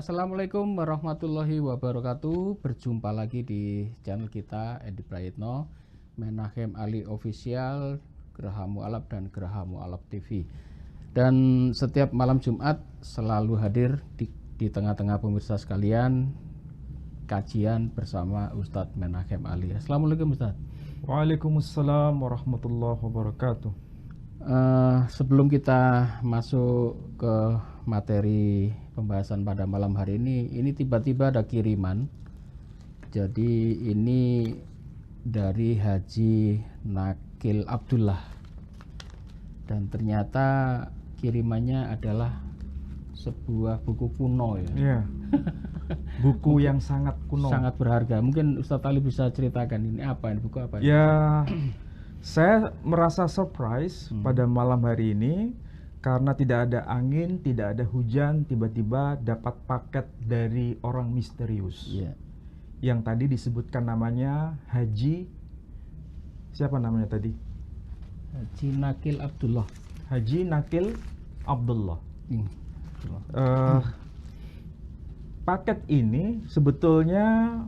Assalamualaikum warahmatullahi wabarakatuh. Berjumpa lagi di channel kita Edi Prayitno, Menachem Ali Official, Geraha Mu'alaf dan Geraha Mu'alaf TV. Dan setiap malam Jumat selalu hadir di tengah-tengah pemirsa sekalian kajian bersama Ustadz Menachem Ali. Assalamualaikum Ustadz. Waalaikumsalam warahmatullahi wabarakatuh. Sebelum kita masuk ke materi pembahasan pada malam hari ini tiba-tiba ada kiriman. Jadi ini dari Haji Nakil Abdullah, dan ternyata kirimannya adalah sebuah buku kuno ya. Iya. Buku yang sangat kuno. Sangat berharga. Mungkin Ustadz Ali bisa ceritakan ini apa, ini buku apa? Ya, saya merasa surprise pada malam hari ini karena tidak ada angin, tidak ada hujan, tiba-tiba dapat paket dari orang misterius. Iya. Yang tadi disebutkan namanya Haji, siapa namanya tadi? Haji Nakil Abdullah. Haji Nakil Abdullah. Paket ini sebetulnya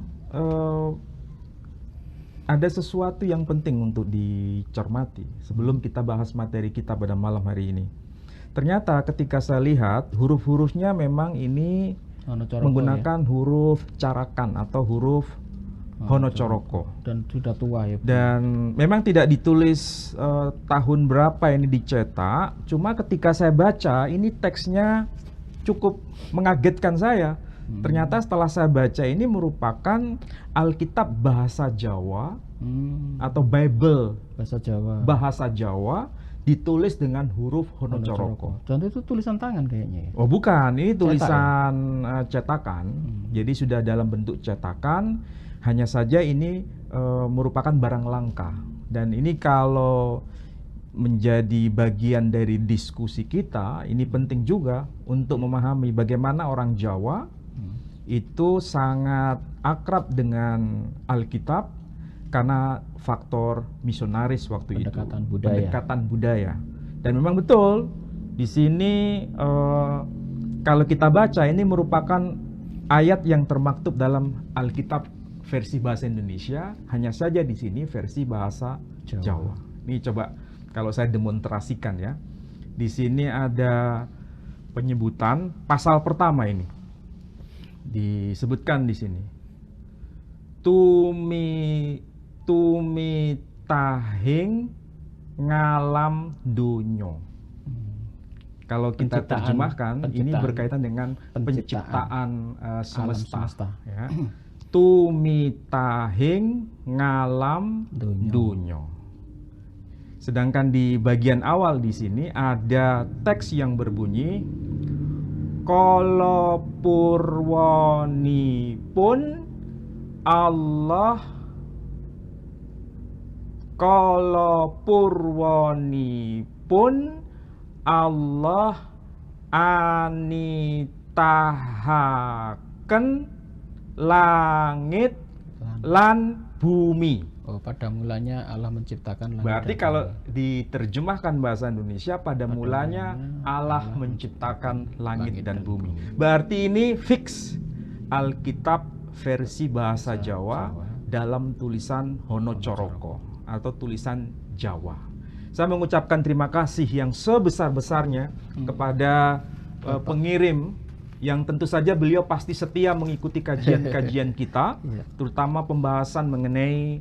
ada sesuatu yang penting untuk dicermati sebelum kita bahas materi kita pada malam hari ini. Ternyata ketika saya lihat huruf-hurufnya memang ini menggunakan huruf carakan atau huruf Honocoroko. Dan sudah tua ya. Dan memang tidak ditulis tahun berapa ini dicetak. Cuma ketika saya baca ini teksnya cukup mengagetkan saya. Ternyata setelah saya baca ini merupakan Alkitab bahasa Jawa atau Bible bahasa Jawa ditulis dengan huruf Honocoroko. Dan itu tulisan tangan kayaknya ya? Oh bukan, ini tulisan cetakan. Jadi sudah dalam bentuk cetakan. Hanya saja ini merupakan barang langka. Dan ini kalau menjadi bagian dari diskusi kita, ini penting juga untuk memahami bagaimana orang Jawa itu sangat akrab dengan Alkitab karena faktor misionaris waktu pendekatan itu, budaya. pendekatan budaya. Dan memang betul di sini kalau kita baca ini merupakan ayat yang termaktub dalam Alkitab versi bahasa Indonesia, hanya saja di sini versi bahasa Jawa. Ini coba kalau saya demonstrasikan ya. Di sini ada penyebutan pasal pertama ini. Disebutkan di sini. Tumitahing ngalam dunyo. Kalau kita terjemahkan ini berkaitan dengan penciptaan semesta. Ya. Tumitahing ngalam dunyo. Sedangkan di bagian awal di sini ada teks yang berbunyi Kala purwanipun Allah anitahaken langit lan bumi. Oh, pada mulanya Allah menciptakan langit. Berarti kalau diterjemahkan bahasa Indonesia pada mulanya Allah menciptakan langit dan bumi. Berarti ini fix Alkitab versi bahasa Jawa dalam tulisan Honocoroko atau tulisan Jawa. Saya mengucapkan terima kasih yang sebesar-besarnya kepada pengirim yang tentu saja beliau pasti setia mengikuti kajian-kajian kita, terutama pembahasan mengenai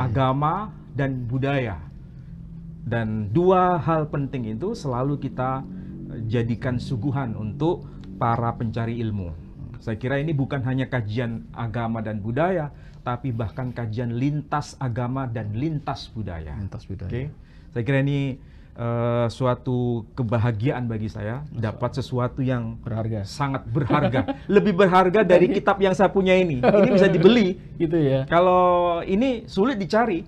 agama dan budaya. Dan dua hal penting itu selalu kita jadikan suguhan untuk para pencari ilmu. Saya kira ini bukan hanya kajian agama dan budaya, tapi bahkan kajian lintas agama dan lintas budaya. Okay? Saya kira ini suatu kebahagiaan bagi saya dapat sesuatu yang sangat berharga, lebih berharga dari kitab yang saya punya ini. Ini bisa dibeli, gitu ya. Kalau ini sulit dicari,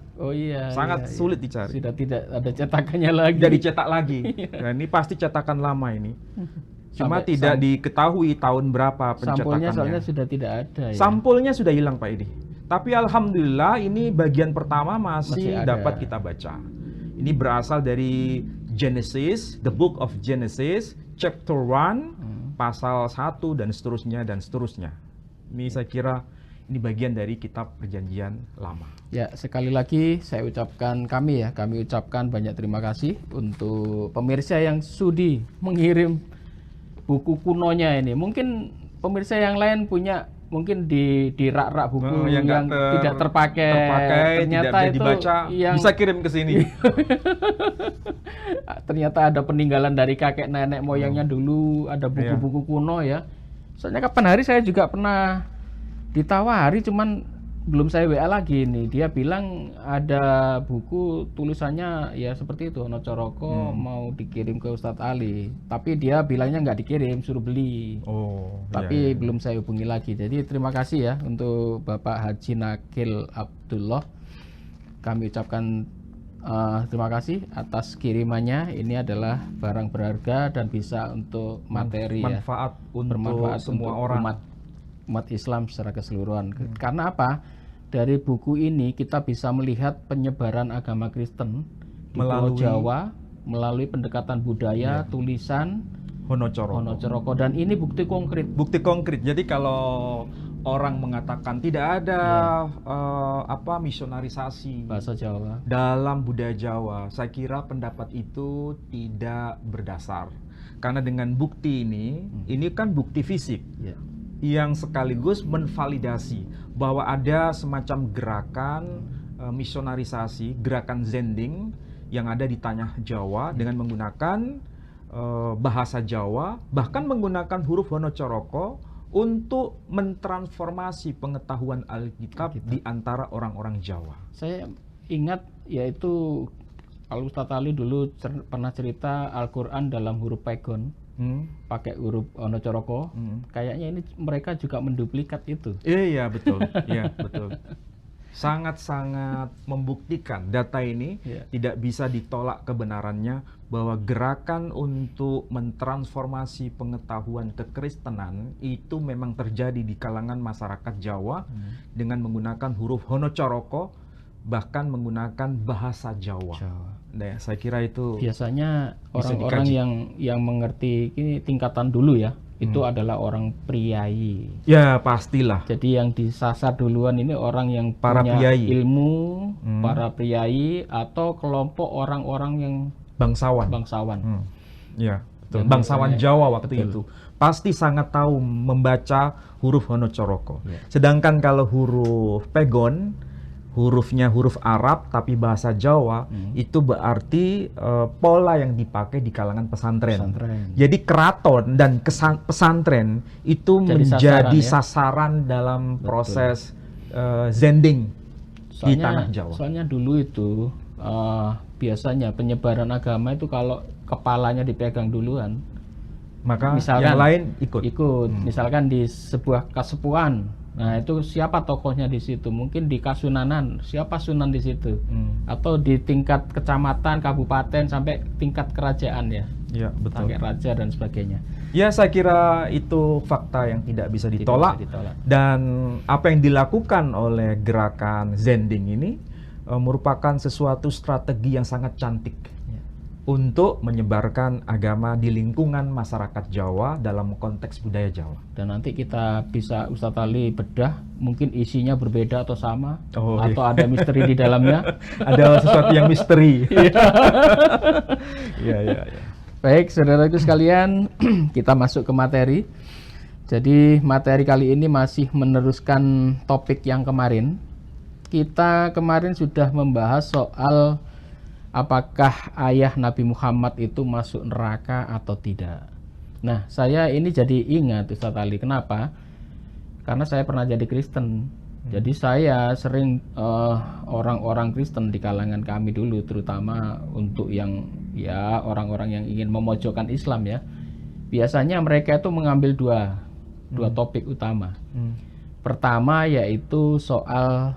sangat sulit dicari. Sudah tidak ada cetakannya lagi. Tidak dicetak lagi. Nah, ini pasti cetakan lama ini. Cuma tidak diketahui tahun berapa pencetakannya. Sampulnya soalnya sudah tidak ada. Ya? Sampulnya sudah hilang Pak Edi. Tapi alhamdulillah ini bagian pertama masih dapat kita baca. Ini berasal dari Genesis, the book of Genesis, chapter 1, pasal 1 dan seterusnya dan seterusnya. Ini saya kira ini bagian dari kitab Perjanjian Lama. Ya, sekali lagi kami ucapkan banyak terima kasih untuk pemirsa yang sudi mengirim buku kunonya ini. Mungkin pemirsa yang lain punya mungkin di rak-rak buku yang tidak terpakai, ternyata tidak itu dibaca, yang bisa kirim ke sini. Ternyata ada peninggalan dari kakek nenek moyangnya dulu, ada buku-buku kuno ya. Soalnya kapan hari saya juga pernah ditawari, cuman belum saya WA lagi nih. Dia bilang ada buku tulisannya ya seperti itu, Wonocoroko mau dikirim ke Ustadz Ali. Tapi dia bilangnya nggak dikirim, suruh beli. Tapi belum saya hubungi lagi. Jadi terima kasih ya untuk Bapak Haji Nakil Abdullah. Kami ucapkan terima kasih atas kirimannya. Ini adalah barang berharga dan bisa untuk materi manfaat untuk semua orang. Umat Islam secara keseluruhan. Karena apa? Dari buku ini kita bisa melihat penyebaran agama Kristen di Pulau Jawa melalui pendekatan budaya, tulisan Wonocoroko. Dan ini bukti konkret. Bukti konkret. Jadi kalau orang mengatakan tidak ada misionarisasi bahasa Jawa dalam budaya Jawa, saya kira pendapat itu tidak berdasar. Karena dengan bukti ini kan bukti fisik. Yang sekaligus menvalidasi bahwa ada semacam gerakan misionarisasi, gerakan Zending yang ada di tanah Jawa dengan menggunakan bahasa Jawa, bahkan menggunakan huruf Wonocoroko untuk mentransformasi pengetahuan Alkitab di antara orang-orang Jawa. Saya ingat yaitu kalau Ustadz Ali dulu pernah cerita Al-Quran dalam huruf Pegon. Pakai huruf Wonocoroko, kayaknya ini mereka juga menduplikat itu. Iya betul, iya betul. Sangat-sangat membuktikan data ini tidak bisa ditolak kebenarannya bahwa gerakan untuk mentransformasi pengetahuan kekristenan itu memang terjadi di kalangan masyarakat Jawa dengan menggunakan huruf Wonocoroko, bahkan menggunakan bahasa Jawa. Nah, saya kira itu biasanya orang-orang yang mengerti ini tingkatan dulu ya, itu adalah orang priai. Ya pastilah. Jadi yang disasar duluan ini orang yang para punya priai. Ilmu, para priai atau kelompok orang-orang yang bangsawan. Ya, betul. Bangsawan Jawa waktu itu pasti sangat tahu membaca huruf Wonocoroko. Sedangkan kalau huruf Pegon, hurufnya huruf Arab tapi bahasa Jawa, itu berarti pola yang dipakai di kalangan pesantren. Jadi keraton dan pesantren itu menjadi sasaran dalam proses Zending di tanah Jawa. Soalnya dulu itu biasanya penyebaran agama itu kalau kepalanya dipegang duluan, maka yang lain ikut. Misalkan di sebuah kasepuan, nah itu siapa tokohnya di situ? Mungkin di Kasunanan, siapa sunan di situ? Atau di tingkat kecamatan, kabupaten sampai tingkat kerajaan ya. Ya, betul. Pakai raja dan sebagainya. Ya, saya kira itu fakta yang tidak bisa ditolak. Dan apa yang dilakukan oleh gerakan Zending ini merupakan sesuatu strategi yang sangat cantik untuk menyebarkan agama di lingkungan masyarakat Jawa dalam konteks budaya Jawa. Dan nanti kita bisa Ustadz Ali bedah, mungkin isinya berbeda atau sama, atau ada misteri di dalamnya. Ada sesuatu yang misteri. Baik, saudaraku sekalian, kita masuk ke materi. Jadi materi kali ini masih meneruskan topik yang kemarin. Kita kemarin sudah membahas soal apakah ayah Nabi Muhammad itu masuk neraka atau tidak. Nah, saya ini jadi ingat Ustadz Ali. Kenapa? Karena saya pernah jadi Kristen. Jadi saya sering orang-orang Kristen di kalangan kami dulu, terutama untuk yang ya orang-orang yang ingin memojokkan Islam ya. Biasanya mereka itu mengambil dua topik utama. Pertama yaitu soal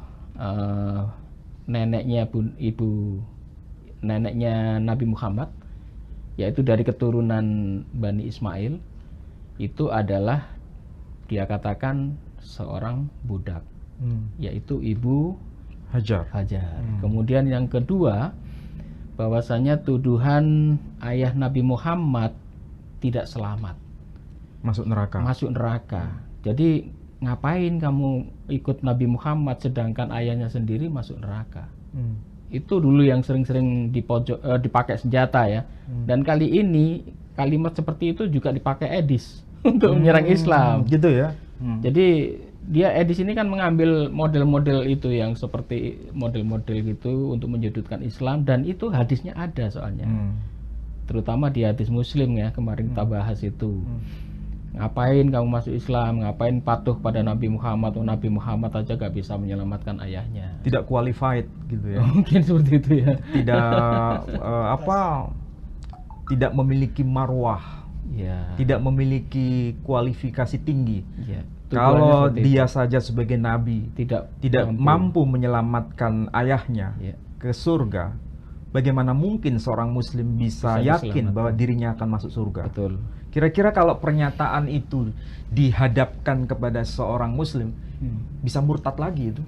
neneknya Nabi Muhammad, yaitu dari keturunan Bani Ismail, itu adalah dia katakan seorang budak, yaitu Ibu Hajar. Kemudian yang kedua, bahwasanya tuduhan ayah Nabi Muhammad tidak selamat. masuk neraka. Masuk neraka. Jadi ngapain kamu ikut Nabi Muhammad sedangkan ayahnya sendiri masuk neraka? Itu dulu yang sering-sering dipakai senjata ya. Dan kali ini kalimat seperti itu juga dipakai Edis untuk menyerang Islam. Gitu ya. Jadi dia Edis ini kan mengambil model-model itu yang seperti model-model gitu untuk menyudutkan Islam, dan itu hadisnya ada soalnya. Terutama di hadis Muslim ya, kemarin kita bahas itu. Ngapain kamu masuk Islam, ngapain patuh pada Nabi Muhammad, Nabi Muhammad aja gak bisa menyelamatkan ayahnya. Tidak qualified gitu ya. Mungkin seperti itu ya. Tidak memiliki marwah, ya. Tidak memiliki kualifikasi tinggi. Ya. Kalau dia saja sebagai nabi tidak mampu menyelamatkan ayahnya ke surga, bagaimana mungkin seorang muslim bisa yakin bahwa dirinya akan masuk surga? Betul. Kira-kira kalau pernyataan itu dihadapkan kepada seorang muslim, bisa murtad lagi itu?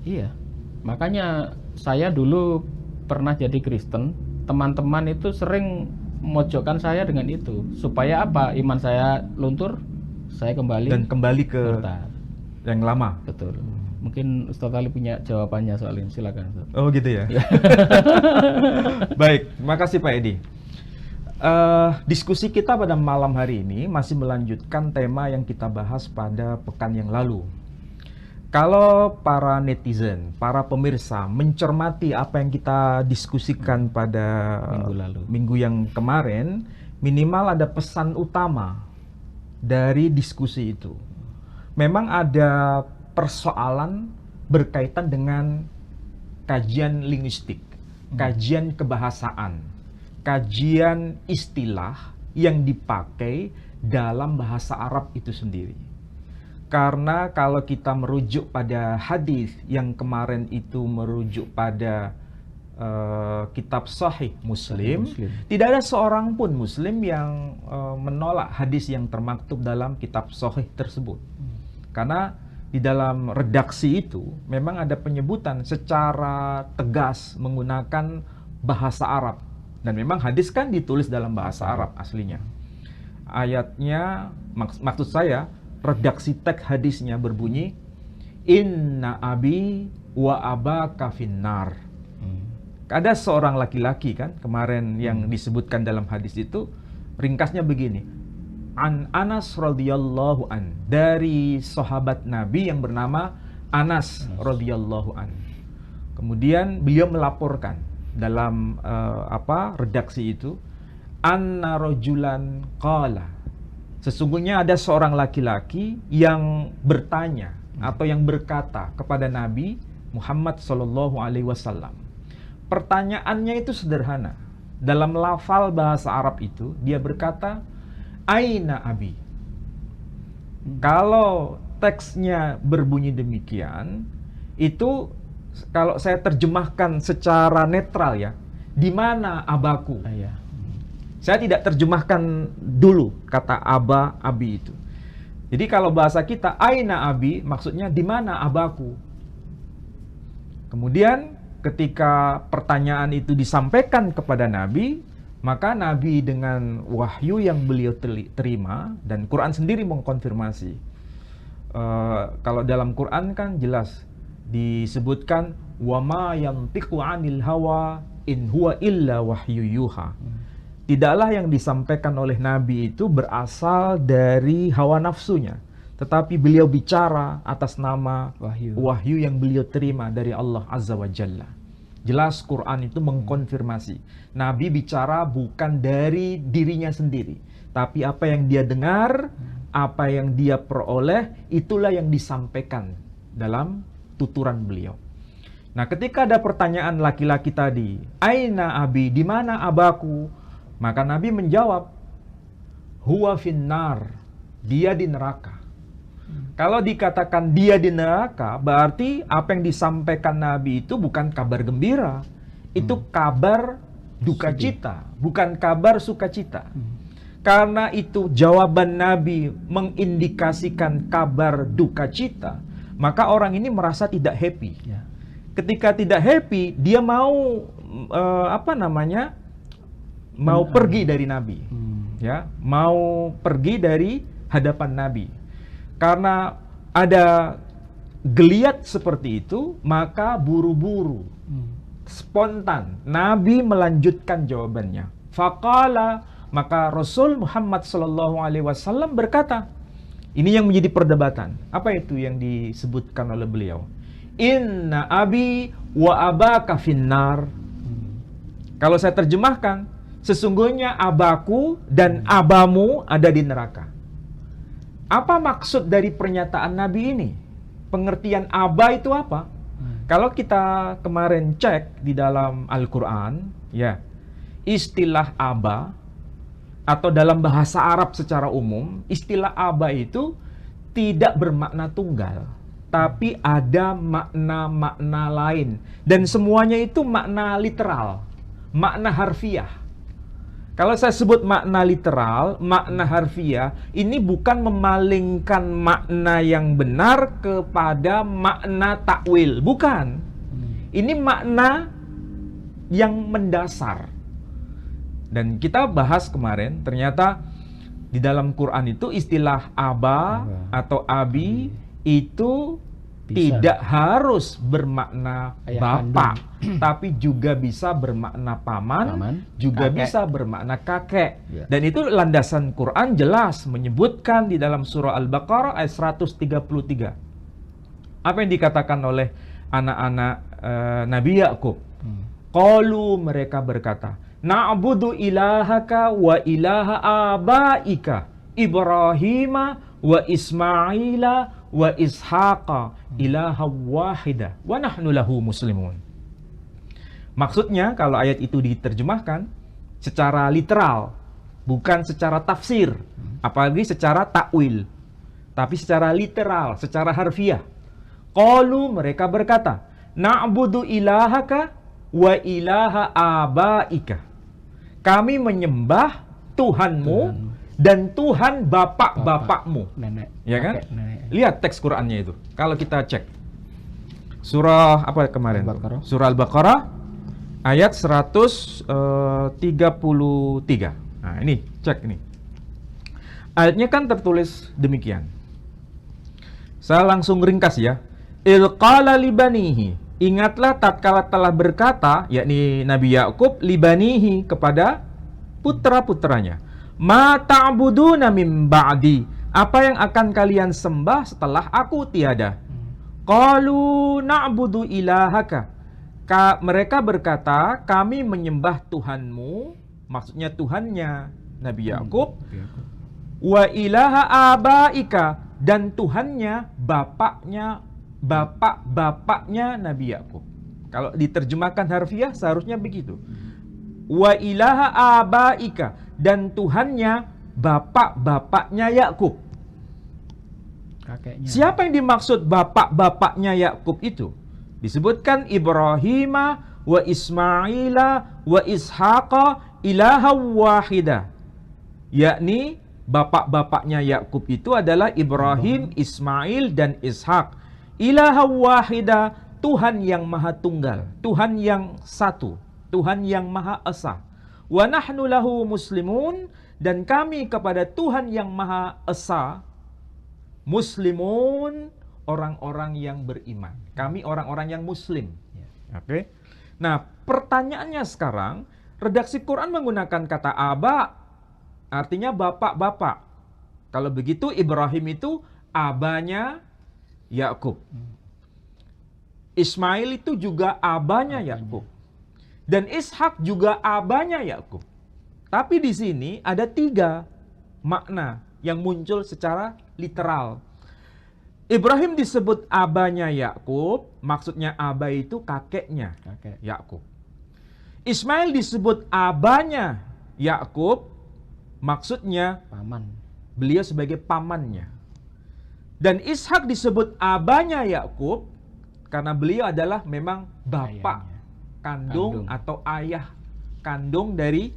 Iya. Makanya saya dulu pernah jadi Kristen, teman-teman itu sering memojokkan saya dengan itu. Supaya apa? Iman saya luntur, saya kembali dan kembali ke murtad yang lama. Betul. Mungkin Ustaz Ali punya jawabannya soal ini, silakan Ustaz. Oh gitu ya. Baik, makasih Pak Edi. Diskusi kita pada malam hari ini masih melanjutkan tema yang kita bahas pada pekan yang lalu. Kalau para netizen, para pemirsa mencermati apa yang kita diskusikan pada minggu yang kemarin, minimal ada pesan utama dari diskusi itu. Memang ada persoalan berkaitan dengan kajian linguistik, kajian kebahasaan, kajian istilah yang dipakai dalam bahasa Arab itu sendiri. Karena kalau kita merujuk pada hadis yang kemarin itu merujuk pada kitab Sahih Muslim, tidak ada seorang pun Muslim yang menolak hadis yang termaktub dalam kitab Sahih tersebut. Karena di dalam redaksi itu memang ada penyebutan secara tegas menggunakan bahasa Arab. Dan memang hadis kan ditulis dalam bahasa Arab aslinya. Ayatnya, maksud saya, redaksi teks hadisnya berbunyi, Inna abi wa abaka finnar. Ada seorang laki-laki kan, kemarin yang disebutkan dalam hadis itu, ringkasnya begini, An Anas radhiyallahu an, dari sahabat Nabi yang bernama Anas radhiyallahu an. Kemudian beliau melaporkan dalam redaksi itu, anna rajulan qala, sesungguhnya ada seorang laki-laki yang bertanya atau yang berkata kepada Nabi Muhammad SAW. Pertanyaannya itu sederhana. Dalam lafal bahasa Arab itu dia berkata, Aina abi. Kalau teksnya berbunyi demikian, itu kalau saya terjemahkan secara netral ya, di mana abaku? Saya tidak terjemahkan dulu kata aba, abi itu. Jadi kalau bahasa kita aina abi, maksudnya di mana abaku? Kemudian ketika pertanyaan itu disampaikan kepada Nabi, maka Nabi dengan wahyu yang beliau terima, dan Quran sendiri mengkonfirmasi. Kalau dalam Quran kan jelas disebutkan wama yantiqu 'anil hawa in huwa illa wahyu yuha. Tidaklah yang disampaikan oleh Nabi itu berasal dari hawa nafsunya, tetapi beliau bicara atas nama wahyu yang beliau terima dari Allah Azza wa Jalla. Jelas Quran itu mengkonfirmasi Nabi bicara bukan dari dirinya sendiri, tapi apa yang dia dengar, apa yang dia peroleh, itulah yang disampaikan dalam tuturan beliau. Nah, ketika ada pertanyaan laki-laki tadi, Aina abi, di mana abaku? Maka Nabi menjawab, huwa finnar, dia di neraka. Kalau dikatakan dia di neraka, berarti apa yang disampaikan Nabi itu bukan kabar gembira. Itu kabar duka cita, bukan kabar sukacita. Karena itu jawaban Nabi mengindikasikan kabar duka cita, maka orang ini merasa tidak happy. Ketika tidak happy, dia mau mau pergi dari Nabi. Mau pergi dari hadapan Nabi. Karena ada geliat seperti itu, maka buru-buru, spontan, Nabi melanjutkan jawabannya. Faqala, maka Rasul Muhammad SAW berkata, ini yang menjadi perdebatan. Apa itu yang disebutkan oleh beliau? Inna abi wa abaka finnar. Kalau saya terjemahkan, sesungguhnya abaku dan abamu ada di neraka. Apa maksud dari pernyataan Nabi ini? Pengertian aba itu apa? Kalau kita kemarin cek di dalam Al-Quran, ya, istilah aba, atau dalam bahasa Arab secara umum, istilah aba itu tidak bermakna tunggal, tapi ada makna-makna lain. Dan semuanya itu makna literal, makna harfiah. Kalau saya sebut makna literal, makna harfiah, ini bukan memalingkan makna yang benar kepada makna takwil. Bukan. Ini makna yang mendasar. Dan kita bahas kemarin, ternyata di dalam Quran itu istilah aba atau abi itu tidak harus bermakna bapak, tapi juga bisa bermakna paman, juga kakek. Bisa bermakna kakek. Ya. Dan itu landasan Quran jelas menyebutkan di dalam surah Al-Baqarah ayat 133. Apa yang dikatakan oleh anak-anak Nabi Yakub? Qalu, mereka berkata, na'budu ilahaka wa ilaha abaika Ibrahima wa Ismaila wa Ishaqa ilaha wahida wa nahnu lahu muslimun. Maksudnya kalau ayat itu diterjemahkan secara literal, bukan secara tafsir, apalagi secara takwil, tapi secara literal, secara harfiah. Qalu, mereka berkata, na'budu ilahaka wa ilaha abaika. Kami menyembah Tuhanmu dan Tuhan bapak-bapakmu. Nenek. Ya kan? Nenek. Lihat teks Qur'annya itu. Kalau kita cek surah apa kemarin? Al-Baqarah. Surah Al-Baqarah ayat 133. Nah, ini cek ini. Ayatnya kan tertulis demikian. Saya langsung ringkas ya. Il qala libanihi. Ingatlah tatkala telah berkata, yakni Nabi Yakub, libanihi, kepada putra-putranya. Ma ta'buduna min ba'di. Apa yang akan kalian sembah setelah aku tiada? Qalu na'budu ilahaka. Mereka berkata, kami menyembah Tuhanmu, maksudnya Tuhannya Nabi Yakub, wa ilaha abaika, dan Tuhannya bapak-bapaknya Nabi Yakub. Kalau diterjemahkan harfiah seharusnya begitu. Wa ilaha abaika, dan Tuhannya bapak-bapaknya Yakub. Kakeknya. Siapa yang dimaksud bapak-bapaknya Yakub itu? Disebutkan Ibrahima wa Ismaila wa Ishaqa ilaha wahida. Yakni bapak-bapaknya Yakub itu adalah Ibrahim, Ismail, dan Ishak. Ilaha wahida, Tuhan yang maha tunggal, Tuhan yang satu, Tuhan yang maha esa. Wa nahnu lahu muslimun, dan kami kepada Tuhan yang maha esa, muslimun, orang-orang yang beriman. Kami orang-orang yang muslim. Oke. Nah, pertanyaannya sekarang, redaksi Quran menggunakan kata aba, artinya bapak-bapak. Kalau begitu Ibrahim itu abanya Yakub. Ismail itu juga abanya Yakub. Dan Ishak juga abanya Yakub. Tapi di sini ada 3 makna yang muncul secara literal. Ibrahim disebut abanya Yakub, maksudnya aba itu kakeknya Yakub. Ismail disebut abanya Yakub, maksudnya paman. Beliau sebagai pamannya. Dan Ishak disebut abanya Yakub karena beliau adalah memang bapak kandung atau ayah kandung dari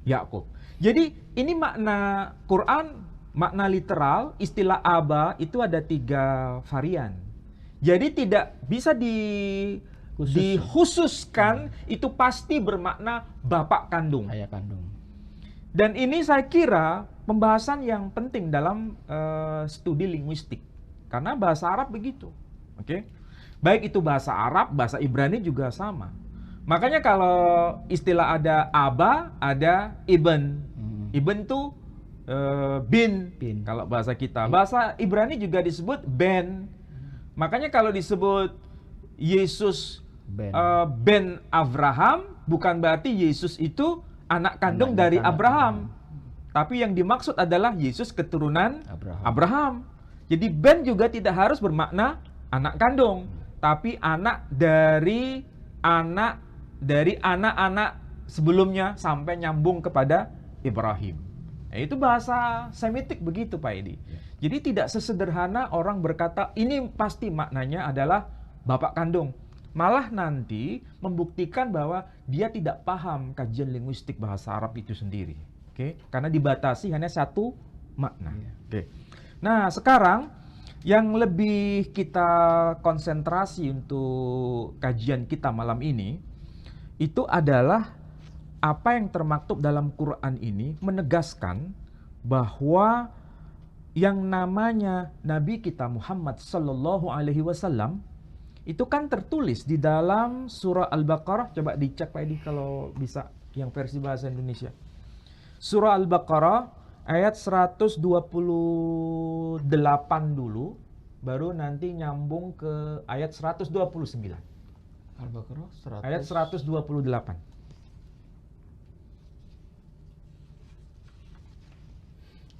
Yakub. Jadi ini makna Quran, makna literal, istilah aba itu ada 3 varian. Jadi tidak bisa dikhususkan itu pasti bermakna bapak kandung. Ayah kandung. Dan ini saya kira pembahasan yang penting dalam studi linguistik. Karena bahasa Arab begitu. Oke? Baik itu bahasa Arab, bahasa Ibrani juga sama. Makanya kalau istilah ada aba, ada ibn. Ibn tuh bin. Kalau bahasa kita. Bahasa Ibrani juga disebut ben. Makanya kalau disebut Yesus ben Abraham, bukan berarti Yesus itu anak kandung dari Abraham. Tapi yang dimaksud adalah Yesus keturunan Abraham. Jadi ben juga tidak harus bermakna anak kandung, tapi anak dari anak-anak sebelumnya sampai nyambung kepada Ibrahim. Itu bahasa Semitik begitu Pak Edi. Jadi tidak sesederhana orang berkata ini pasti maknanya adalah bapak kandung. Malah nanti membuktikan bahwa dia tidak paham kajian linguistik bahasa Arab itu sendiri. Oke? Karena dibatasi hanya satu makna. Oke. Nah, sekarang yang lebih kita konsentrasi untuk kajian kita malam ini itu adalah apa yang termaktub dalam Quran ini menegaskan bahwa yang namanya Nabi kita Muhammad sallallahu alaihi wasallam itu kan tertulis di dalam surah Al-Baqarah. Coba dicek Pak Edi kalau bisa yang versi bahasa Indonesia. Surah Al-Baqarah ayat 128 dulu, baru nanti nyambung ke ayat 129. Al-Baqarah Ayat 128.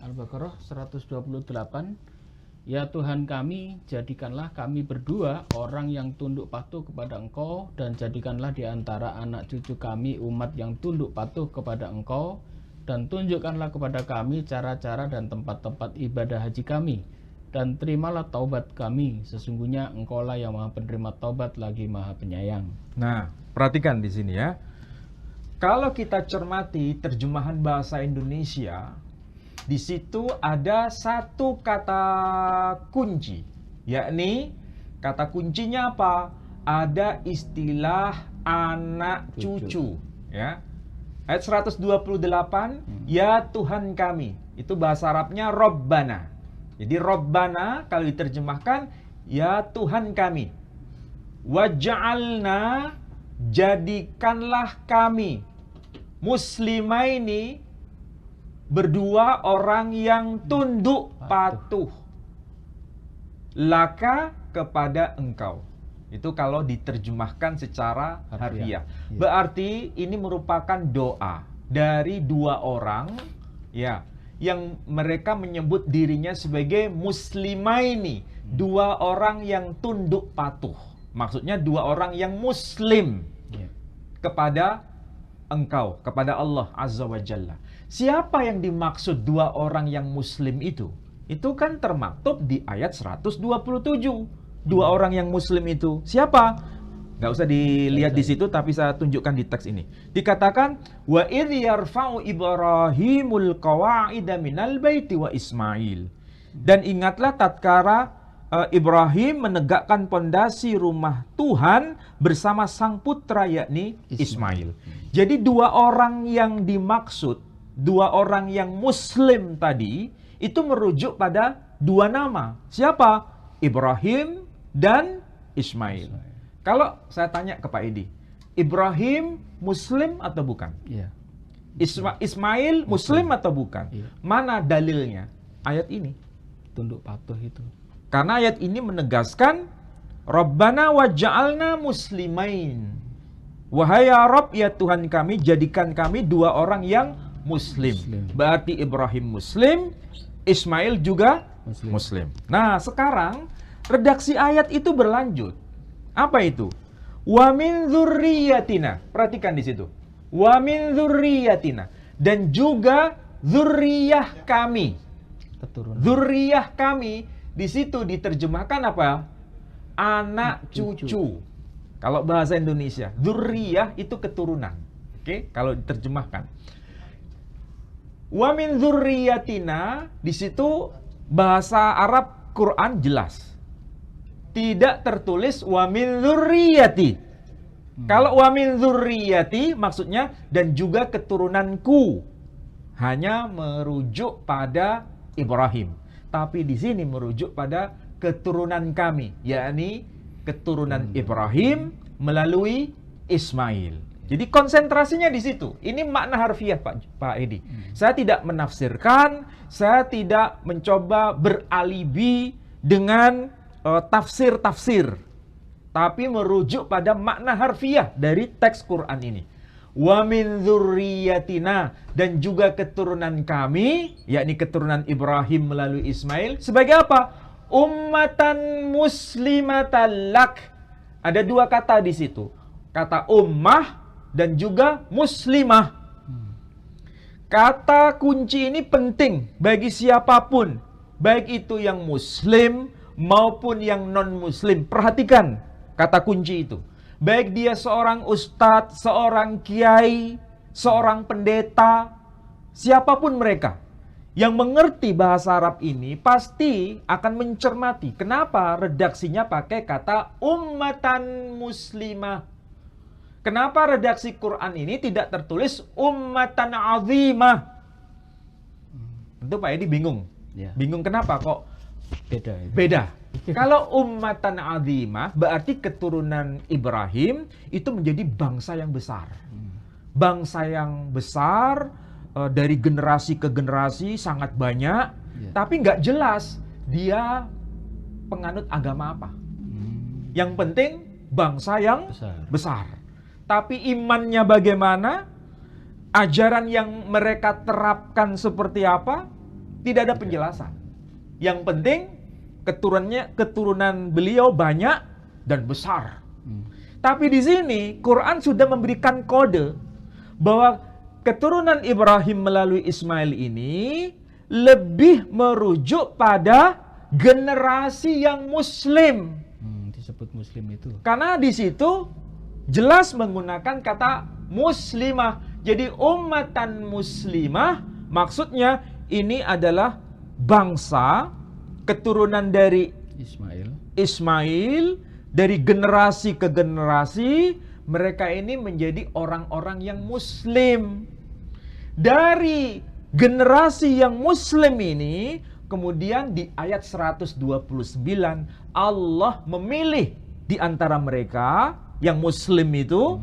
Al-Baqarah 128. Ya Tuhan kami, jadikanlah kami berdua orang yang tunduk patuh kepada Engkau, dan jadikanlah di antara anak cucu kami umat yang tunduk patuh kepada Engkau, dan tunjukkanlah kepada kami cara-cara dan tempat-tempat ibadah haji kami, dan terimalah taubat kami, sesungguhnya Engkaulah yang Maha Penerima taubat lagi Maha Penyayang. Nah, perhatikan di sini ya. Kalau kita cermati terjemahan bahasa Indonesia, di situ ada satu kata kunci, yakni kata kuncinya apa? Ada istilah anak cucu, ya. Ayat 128, ya Tuhan kami. Itu bahasa Arabnya Rabbana. Jadi Rabbana kalau diterjemahkan, ya Tuhan kami. Waj'alna, jadikanlah kami. Muslimaini, berdua orang yang tunduk patuh. Laka, kepada engkau. Itu kalau diterjemahkan secara harfiah. Berarti ini merupakan doa dari dua orang ya yang mereka menyebut dirinya sebagai muslimaini, dua orang yang tunduk patuh. Maksudnya dua orang yang muslim kepada engkau, kepada Allah Azza wa Jalla. Siapa yang dimaksud dua orang yang muslim itu? Itu kan termaktub di ayat 127. Dua orang yang muslim itu siapa? Nggak usah dilihat di situ, tapi saya tunjukkan di teks ini. Dikatakan wa idh yarfa'u Ibrahimul qawa'ida minal baiti wa Ismail. Dan ingatlah tatkala Ibrahim menegakkan pondasi rumah Tuhan bersama sang putra yakni Ismail. Jadi dua orang yang dimaksud, dua orang yang muslim tadi itu merujuk pada dua nama. Siapa? Ibrahim dan Ismail. Kalau saya tanya ke Pak Edi, Ibrahim muslim atau bukan? Iya. Ismail muslim atau bukan? Iya. Mana dalilnya? Ayat ini. Tunduk patuh itu. Karena ayat ini menegaskan Rabbana waj'alna muslimain. Wahai ya Rabb, ya Tuhan kami, jadikan kami dua orang yang muslim. Berarti Ibrahim muslim, Ismail juga muslim. Nah, sekarang redaksi ayat itu berlanjut. Apa itu? Wa min dzurriyyatina. Perhatikan di situ. Wa min dzurriyyatina. Dan juga dzurriyyah kami. Keturunan. Dzurriyyah kami di situ diterjemahkan apa? Anak cucu. Kalau bahasa Indonesia, dzurriyyah itu keturunan. Oke, kalau diterjemahkan. Wa min dzurriyyatina, di situ bahasa Arab Quran jelas. Tidak tertulis wa min dzurriyyati. Kalau wa min dzurriyyati maksudnya dan juga keturunanku. hanya merujuk pada Ibrahim. Tapi di sini merujuk pada keturunan kami, yakni keturunan Ibrahim melalui Ismail. Jadi konsentrasinya di situ. Ini makna harfiah Pak Edi. Saya tidak menafsirkan, saya tidak mencoba beralibi dengan tafsir-tafsir, tapi merujuk pada makna harfiah dari teks Quran ini. Wa min dzurriyyatina, dan juga keturunan kami, yakni keturunan Ibrahim melalui Ismail, sebagai apa? Ummatan muslimatan lak. Ada dua kata di situ. Kata ummah dan juga muslimah. Kata kunci ini penting bagi siapapun, baik itu yang muslim maupun yang non-muslim. Perhatikan kata kunci itu. Baik dia seorang ustadz, seorang kiai, seorang pendeta, siapapun mereka yang mengerti bahasa Arab ini pasti akan mencermati kenapa redaksinya pakai kata ummatan muslimah. Kenapa redaksi Quran ini tidak tertulis ummatan azimah? Tentu Pak Edi bingung. Ya. Bingung kenapa kok Beda itu. beda? Kalau ummatan azimah berarti keturunan Ibrahim itu menjadi bangsa yang besar. Bangsa yang besar dari generasi ke generasi sangat banyak, tapi nggak jelas dia penganut agama apa. Yang penting bangsa yang besar. Tapi imannya bagaimana? Ajaran yang mereka terapkan seperti apa? Tidak ada penjelasan. Yang penting keturunan beliau banyak dan besar. Tapi di sini Quran sudah memberikan kode bahwa keturunan Ibrahim melalui Ismail ini lebih merujuk pada generasi yang muslim. Disebut muslim itu. Karena di situ jelas menggunakan kata muslimah. Jadi ummatan muslimah maksudnya ini adalah bangsa keturunan dari Ismail dari generasi ke generasi. Mereka ini menjadi orang-orang yang muslim. Dari generasi yang muslim ini kemudian di ayat 129 Allah memilih di antara mereka yang muslim itu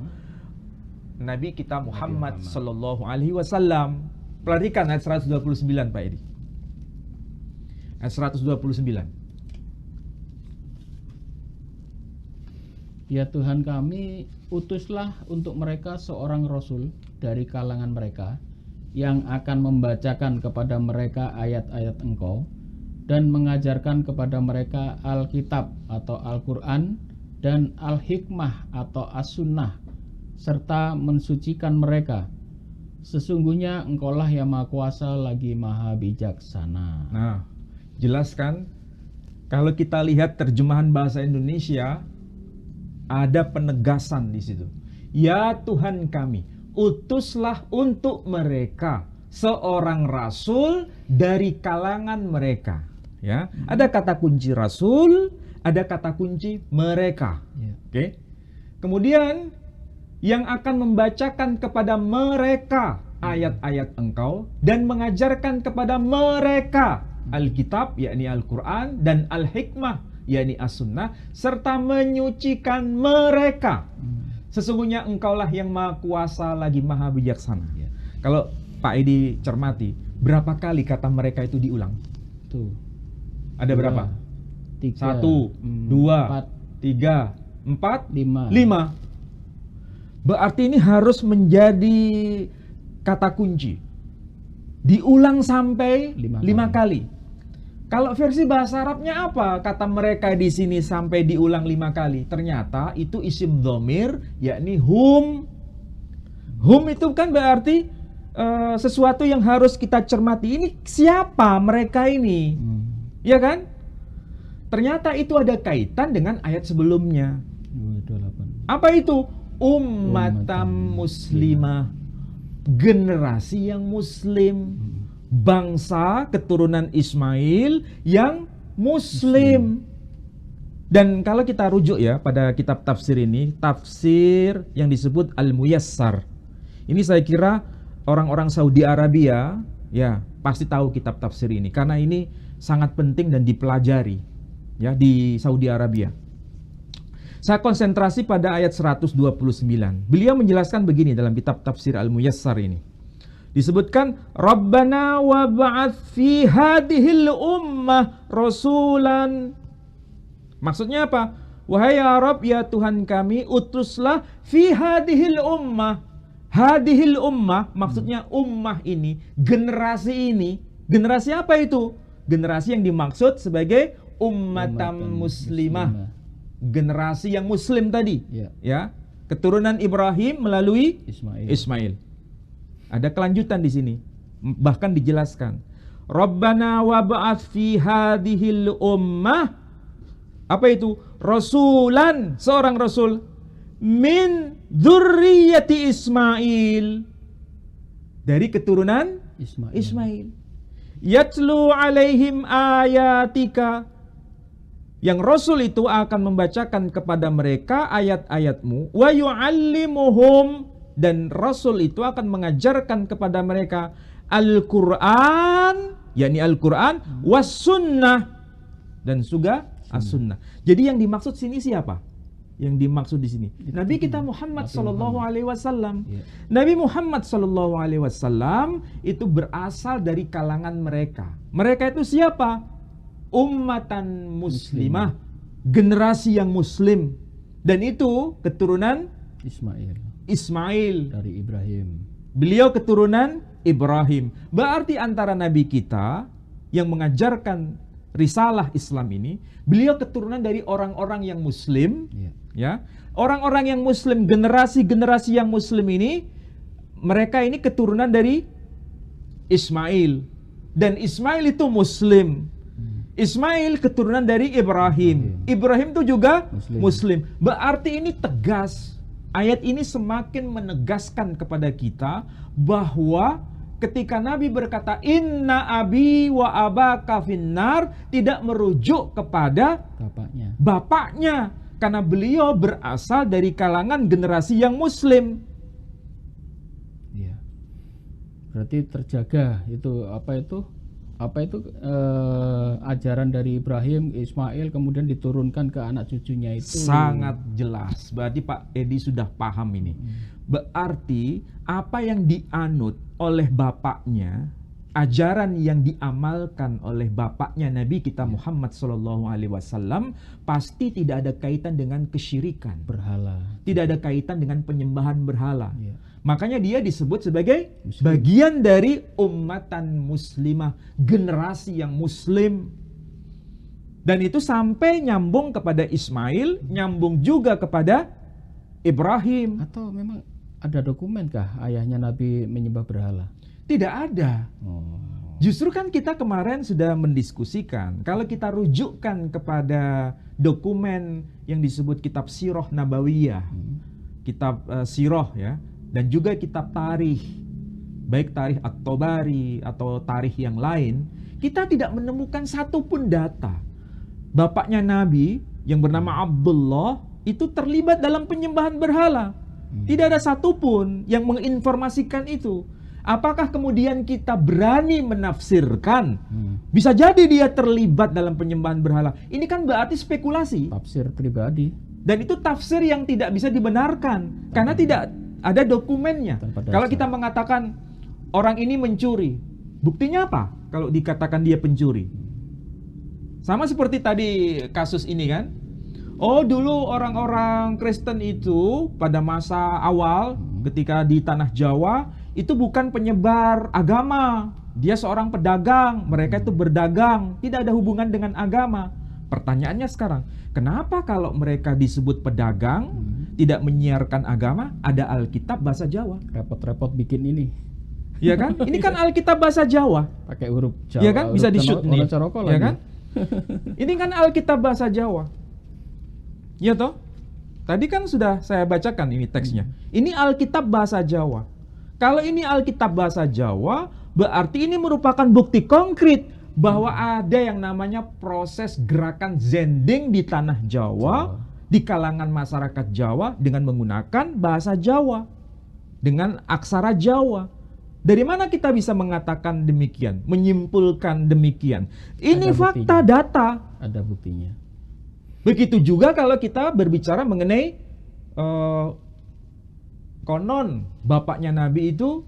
Nabi kita Muhammad sallallahu alaihi wasallam. Perhatikan ayat 129 Pak Edi. Ayat 129. Ya Tuhan kami, utuslah untuk mereka seorang rasul dari kalangan mereka yang akan membacakan kepada mereka ayat-ayat Engkau dan mengajarkan kepada mereka Alkitab atau Al-Quran dan Al-Hikmah atau As-Sunnah, serta mensucikan mereka. Sesungguhnya Engkaulah yang Maha Kuasa lagi Maha Bijaksana. Nah, jelas kan? Kalau kita lihat terjemahan bahasa Indonesia, ada penegasan di situ. Ya Tuhan kami, utuslah untuk mereka seorang rasul dari kalangan mereka. Ya, ada kata kunci rasul, ada kata kunci mereka. Oke. Kemudian yang akan membacakan kepada mereka ayat-ayat Engkau dan mengajarkan kepada mereka Alkitab, yakni Al-Quran, dan Al-Hikmah, yakni As-Sunnah, serta menyucikan mereka. Sesungguhnya Engkaulah yang Maha Kuasa lagi Maha Bijaksana. Kalau Pak Edi cermati, berapa kali kata mereka itu diulang? Tuh. Ada berapa? 3, 1, 2, 3, 4, 5. Berarti ini harus menjadi kata kunci. Diulang sampai 5 kali. Kalau versi bahasa Arabnya apa? Kata mereka di sini sampai diulang 5 kali. Ternyata itu isim dhamir, yakni hum. Hum itu kan berarti sesuatu yang harus kita cermati. Ini siapa mereka ini? Ya kan? Ternyata itu ada kaitan dengan ayat sebelumnya. 28. Apa itu? Ummatan muslimah, generasi yang muslim, bangsa keturunan Ismail yang muslim. Dan kalau kita rujuk ya pada kitab tafsir ini, tafsir yang disebut Al-Muyassar. Ini saya kira orang-orang Saudi Arabia ya pasti tahu kitab tafsir ini karena ini sangat penting dan dipelajari ya di Saudi Arabia. Saya konsentrasi pada ayat 129. Beliau menjelaskan begini dalam kitab tafsir Al-Muyassar ini. Disebutkan Rabbana wa ba'ats fi hadhil ummah rasulan. Maksudnya apa? Wahai ya Rabb, ya Tuhan kami, utuslah fi hadhil ummah. Hadhil ummah maksudnya ummah ini, generasi ini. Generasi apa itu? Generasi yang dimaksud sebagai ummatan muslimah. Generasi yang muslim tadi. Ya. Keturunan Ibrahim melalui Ismail. Ada kelanjutan di sini. Bahkan dijelaskan. Rabbana wa ba'ats fi hadhil ummah. Apa itu? Rasulan, seorang rasul min dzurriyyati Ismail, dari keturunan Ismail. Yatlu alaihim ayatika, yang rasul itu akan membacakan kepada mereka ayat-ayatmu, wa yu'allimuhum, dan rasul itu akan mengajarkan kepada mereka Al-Qur'an, yakni Al-Qur'an, was sunnah, dan juga as-sunnah. Jadi yang dimaksud sini siapa? Yang dimaksud di sini Nabi kita Muhammad sallallahu alaihi wasallam. Nabi Muhammad sallallahu alaihi wasallam itu berasal dari kalangan mereka. Mereka itu siapa? Ummatan muslimah, generasi yang muslim. Dan itu keturunan Ismail dari Ibrahim. Beliau keturunan Ibrahim. Berarti antara nabi kita yang mengajarkan risalah Islam ini, beliau keturunan dari orang-orang yang muslim, ya. Orang-orang yang muslim, generasi-generasi yang muslim ini, mereka ini keturunan dari Ismail. Dan Ismail itu muslim. Ismail keturunan dari Ibrahim. Ibrahim itu juga muslim. Berarti ini tegas. Ayat ini semakin menegaskan kepada kita bahwa ketika Nabi berkata inna abi wa abaka finnar, tidak merujuk kepada bapaknya karena beliau berasal dari kalangan generasi yang muslim. Ya. Berarti terjaga itu ajaran dari Ibrahim, Ismail kemudian diturunkan ke anak cucunya itu. Sangat jelas. Berarti Pak Edi sudah paham ini. Berarti apa yang dianut oleh bapaknya, ajaran yang diamalkan oleh bapaknya Nabi kita Muhammad SAW pasti tidak ada kaitan dengan kesyirikan, berhala. Tidak ada kaitan dengan penyembahan berhala. Makanya dia disebut sebagai bagian dari ummatan muslimah, generasi yang muslim. Dan itu sampai nyambung kepada Ismail, nyambung juga kepada Ibrahim. Atau memang ada dokumenkah ayahnya Nabi menyembah berhala? Tidak ada. Justru kan kita kemarin sudah mendiskusikan, kalau kita rujukkan kepada dokumen yang disebut kitab Sirah Nabawiyah, kitab Sirah ya, dan juga kitab tarikh, baik tarikh At-Tabari atau tarikh yang lain, kita tidak menemukan satupun data bapaknya Nabi yang bernama Abdullah itu terlibat dalam penyembahan berhala. Tidak ada satupun yang menginformasikan itu. Apakah kemudian kita berani menafsirkan? Bisa jadi dia terlibat dalam penyembahan berhala. Ini kan berarti spekulasi. Tafsir pribadi. Dan itu tafsir yang tidak bisa dibenarkan. Karena tidak ada dokumennya. Kalau kita mengatakan orang ini mencuri, buktinya apa? Kalau dikatakan dia pencuri. Sama seperti tadi kasus ini kan. Oh, dulu orang-orang Kristen itu pada masa awal ketika di tanah Jawa itu bukan penyebar agama. Dia seorang pedagang, mereka itu berdagang, tidak ada hubungan dengan agama. Pertanyaannya sekarang, kenapa kalau mereka disebut pedagang, tidak menyiarkan agama, ada Alkitab bahasa Jawa? Repot-repot bikin ini. Ya kan? Ini kan Alkitab bahasa Jawa. Pakai huruf Jawa. Ya kan? Bisa di-shoot nih. Ya kan? Ini kan Alkitab bahasa Jawa. Ya toh? Tadi kan sudah saya bacakan ini teksnya. Ini Alkitab bahasa Jawa. Kalau ini Alkitab bahasa Jawa, berarti ini merupakan bukti konkret bahwa ada yang namanya proses gerakan zending di tanah Jawa, di kalangan masyarakat Jawa dengan menggunakan bahasa Jawa, dengan aksara Jawa. Dari mana kita bisa mengatakan demikian, menyimpulkan demikian? Ini Ada fakta, buktinya. data. Ada buktinya. Begitu juga kalau kita berbicara mengenai konon bapaknya Nabi itu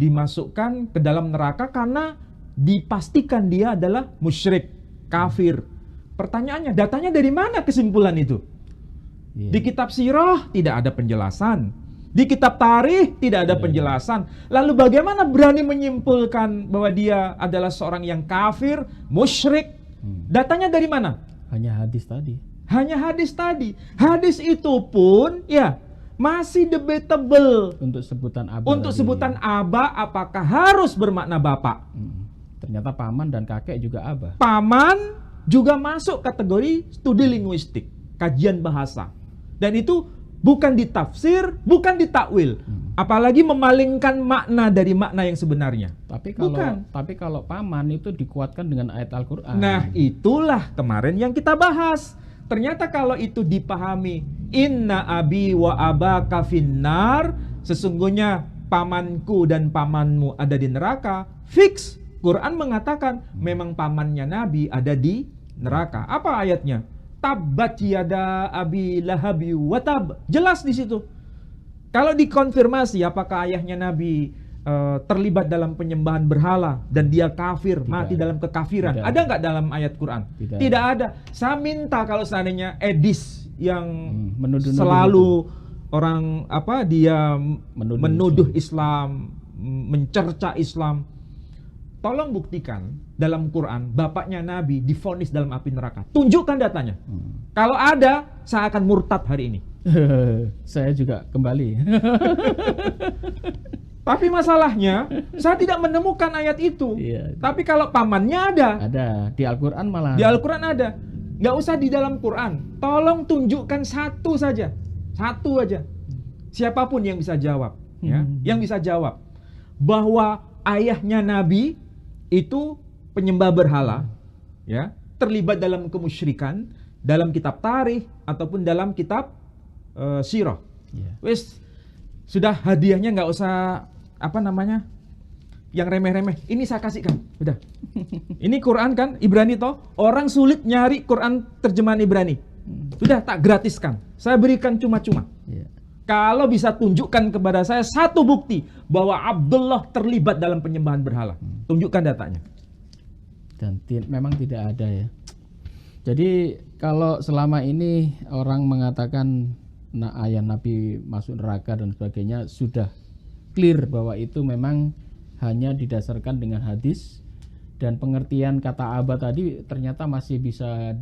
dimasukkan ke dalam neraka karena dipastikan dia adalah musyrik, kafir. Pertanyaannya, datanya dari mana kesimpulan itu? Iya. Di kitab sirah tidak ada penjelasan. Di kitab tarikh tidak ada penjelasan. Lalu bagaimana berani menyimpulkan bahwa dia adalah seorang yang kafir, musyrik? Datanya dari mana? Hanya hadis tadi. Hanya hadis tadi. Hadis itu pun ya masih debatable. Untuk sebutan aba. Untuk tadi. sebutan aba apakah harus bermakna bapak? Ternyata paman dan kakek juga aba. Paman juga masuk kategori studi linguistik, kajian bahasa. Dan itu bukan ditafsir, bukan ditakwil. Apalagi memalingkan makna dari makna yang sebenarnya. Tapi kalau paman itu dikuatkan dengan ayat Al-Qur'an. Nah, itulah kemarin yang kita bahas. Ternyata kalau itu dipahami, inna abi wa abaka finnar, sesungguhnya pamanku dan pamanmu ada di neraka. Fix. Quran mengatakan memang pamannya Nabi ada di neraka. Apa ayatnya? Tabbat yada abi lahabi watab. Jelas di situ. Kalau dikonfirmasi apakah ayahnya Nabi terlibat dalam penyembahan berhala dan dia kafir, mati dalam kekafiran, ada nggak dalam ayat Quran? Tidak ada. Saya minta kalau seandainya Edis yang selalu orang dia menuduh Islam, mencerca Islam, tolong buktikan dalam Quran bapaknya Nabi divonis dalam api neraka. Tunjukkan datanya. Kalau ada, saya akan murtad hari ini. Saya juga kembali. Tapi masalahnya, saya tidak menemukan ayat itu. Iya. Tapi kalau pamannya ada. Ada. Di Al-Quran malah. Di Al-Quran ada. Nggak usah di dalam Quran. Tolong tunjukkan satu saja. Satu aja. Siapapun yang bisa jawab. Ya, yang bisa jawab. Bahwa ayahnya Nabi itu penyembah berhala, ya, terlibat dalam kemusyrikan, dalam kitab tarikh ataupun dalam kitab sirah. Wis, sudah hadiahnya nggak usah yang remeh-remeh. Ini saya kasihkan, udah. Ini Quran kan Ibrani toh, orang sulit nyari Quran terjemahan Ibrani. Sudah tak gratiskan, saya berikan cuma-cuma. Kalau bisa tunjukkan kepada saya satu bukti bahwa Abdullah terlibat dalam penyembahan berhala. Tunjukkan datanya. Dan memang tidak ada ya. Jadi kalau selama ini orang mengatakan ayah Nabi masuk neraka dan sebagainya, sudah clear bahwa itu memang hanya didasarkan dengan hadis, dan pengertian kata aba tadi ternyata masih bisa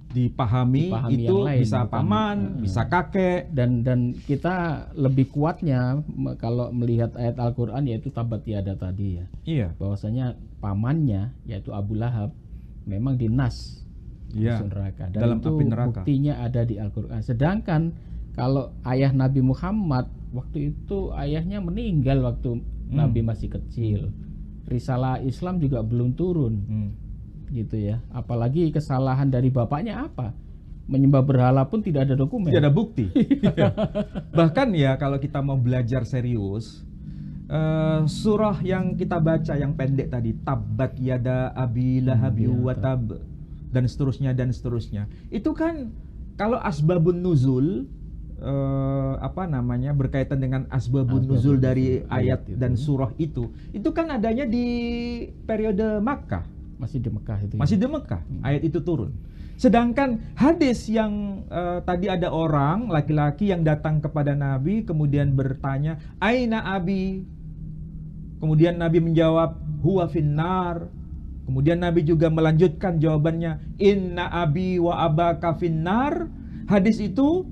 dipahami itu lain, bisa paman, bisa kakek, dan kita lebih kuatnya kalau melihat ayat Al-Qur'an yaitu tabat yada tadi ya. Iya. Bahwasanya pamannya yaitu Abu Lahab memang dinas masuk neraka, dan dalam itu api neraka. Buktinya ada di Al-Qur'an. Sedangkan kalau ayah Nabi Muhammad waktu itu ayahnya meninggal waktu Nabi masih kecil. Risalah Islam juga belum turun. Gitu ya, apalagi kesalahan dari bapaknya apa? Menyembah berhala pun tidak ada dokumen, tidak ada bukti. Bahkan ya kalau kita mau belajar serius, surah yang kita baca yang pendek tadi, tabbat yada abi lahabi watab, dan seterusnya, itu kan kalau asbabun nuzul berkaitan dengan asbabun nuzul dari ayat dan surah itu kan adanya di periode Makkah. Masih di Mekah itu. Masih di Mekah, ayat itu turun. Sedangkan hadis yang tadi ada orang laki-laki yang datang kepada Nabi kemudian bertanya, "Aina abi?" Kemudian Nabi menjawab, "Huwa finnar." Kemudian Nabi juga melanjutkan jawabannya, "Inna abi wa abaka finnar." Hadis itu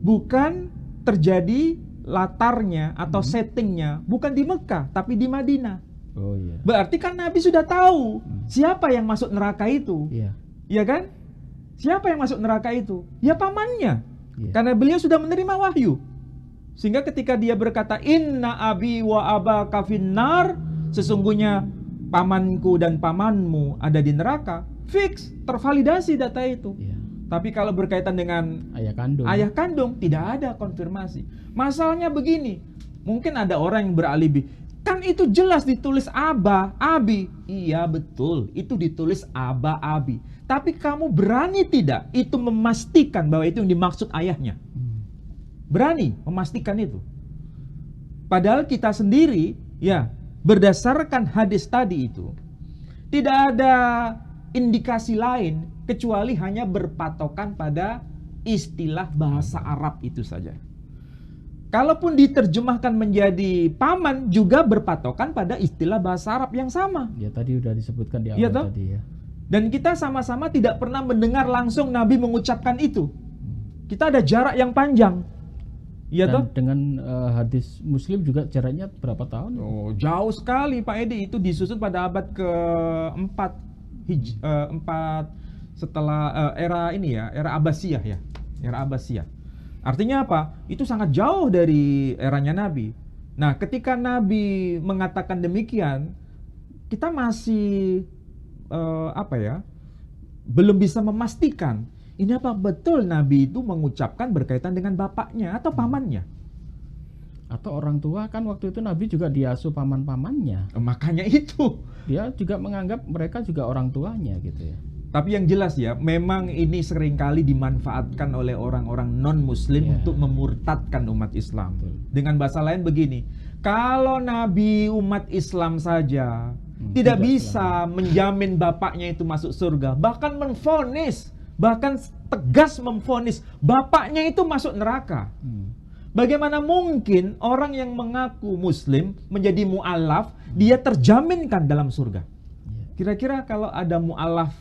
bukan terjadi latarnya atau settingnya bukan di Mekah tapi di Madinah. Oh iya. Berarti kan Nabi sudah tahu siapa yang masuk neraka itu. Iya kan? Siapa yang masuk neraka itu? Ya pamannya. Karena beliau sudah menerima wahyu. Sehingga ketika dia berkata inna abi wa abaka finnar, sesungguhnya pamanku dan pamanmu ada di neraka, fix, tervalidasi data itu. Tapi kalau berkaitan dengan ayah kandung tidak ada konfirmasi. Masalahnya begini, Mungkin ada orang yang beralibi, kan itu jelas ditulis Aba, Abi. Iya betul, itu ditulis Aba, Abi. Tapi kamu berani tidak itu memastikan bahwa itu yang dimaksud ayahnya? Berani memastikan itu? Padahal kita sendiri, ya, berdasarkan hadis tadi itu, tidak ada indikasi lain kecuali hanya berpatokan pada istilah bahasa Arab itu saja. Kalaupun diterjemahkan menjadi paman, juga berpatokan pada istilah bahasa Arab yang sama. Ya tadi udah disebutkan di awal Iya toh? tadi ya. Dan kita sama-sama tidak pernah mendengar langsung Nabi mengucapkan itu. Kita ada jarak yang panjang. Iya toh? Dan dengan hadis Muslim juga jaraknya berapa tahun? Oh, jauh sekali Pak Edi. Itu disusun pada abad ke-4 setelah era ini ya, era Abbasiyah ya. Era Abbasiyah. Artinya apa? Itu sangat jauh dari eranya Nabi. Nah, ketika Nabi mengatakan demikian, kita masih belum bisa memastikan ini apa betul Nabi itu mengucapkan berkaitan dengan bapaknya atau pamannya. Atau orang tua, kan waktu itu Nabi juga diasuh paman-pamannya. Makanya itu. Dia juga menganggap mereka juga orang tuanya gitu ya. Tapi yang jelas ya, memang ini seringkali dimanfaatkan oleh orang-orang non-muslim untuk memurtadkan umat Islam. Betul. Dengan bahasa lain begini, kalau Nabi umat Islam saja tidak bisa menjamin bapaknya itu masuk surga, bahkan menvonis, bahkan tegas memvonis bapaknya itu masuk neraka. Bagaimana mungkin orang yang mengaku muslim menjadi mu'alaf, dia terjaminkan dalam surga? Kira-kira kalau ada mu'alaf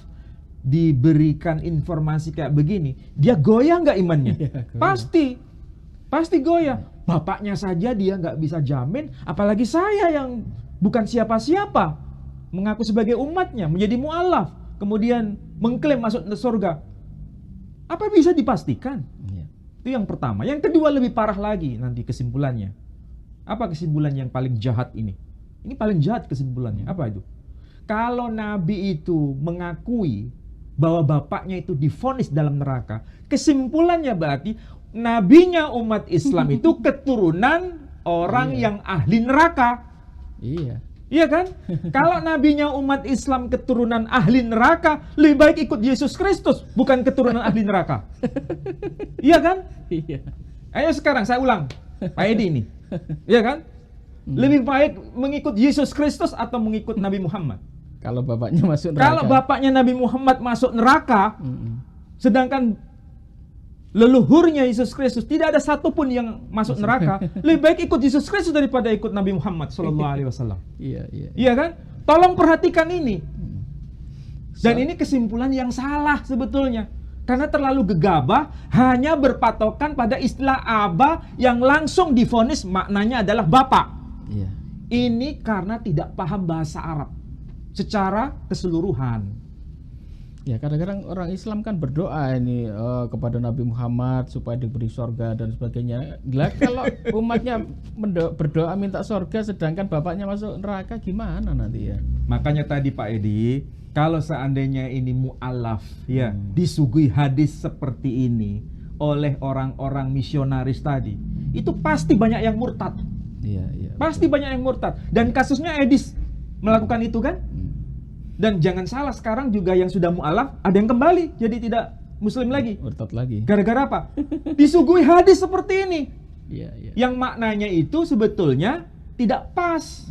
diberikan informasi kayak begini, dia goyah nggak imannya? Pasti goyah. Bapaknya saja dia nggak bisa jamin, apalagi saya yang bukan siapa-siapa, mengaku sebagai umatnya, menjadi mu'alaf, kemudian mengklaim masuk ke surga. Apa bisa dipastikan? Itu yang pertama. Yang kedua lebih parah lagi nanti kesimpulannya. Apa kesimpulan yang paling jahat ini? Ini paling jahat kesimpulannya. Apa itu? Kalau Nabi itu mengakui bahwa bapaknya itu divonis dalam neraka, kesimpulannya berarti nabinya umat Islam itu keturunan orang yang ahli neraka. Iya kan? Kalau nabinya umat Islam keturunan ahli neraka, lebih baik ikut Yesus Kristus, bukan keturunan ahli neraka. Iya kan? Iya. Ayo sekarang saya ulang, Pak Edi ini. Iya kan? Lebih baik mengikut Yesus Kristus atau mengikut Nabi Muhammad? Kalau bapaknya masuk neraka. Kalau bapaknya Nabi Muhammad masuk neraka, sedangkan leluhurnya Yesus Kristus tidak ada satupun yang masuk neraka, lebih baik ikut Yesus Kristus daripada ikut Nabi Muhammad SAW. Iya kan? Tolong perhatikan ini. Dan ini kesimpulan yang salah sebetulnya. Karena terlalu gegabah hanya berpatokan pada istilah Aba yang langsung divonis maknanya adalah bapak. Ini karena tidak paham bahasa Arab secara keseluruhan. Ya, kadang-kadang orang Islam kan berdoa ini kepada Nabi Muhammad supaya diberi surga dan sebagainya. Lah kalau umatnya berdoa minta surga sedangkan bapaknya masuk neraka, gimana nanti ya? Makanya tadi Pak Edi, kalau seandainya ini mu'alaf ya, disuguhi hadis seperti ini oleh orang-orang misionaris tadi, itu pasti banyak yang murtad. Pasti banyak yang murtad. Dan kasusnya Edis melakukan itu kan? Dan jangan salah, sekarang juga yang sudah mu'alaf ada yang kembali jadi tidak muslim lagi. Murtad lagi. Gara-gara apa? Disuguhi hadis seperti ini. Yang maknanya itu sebetulnya tidak pas.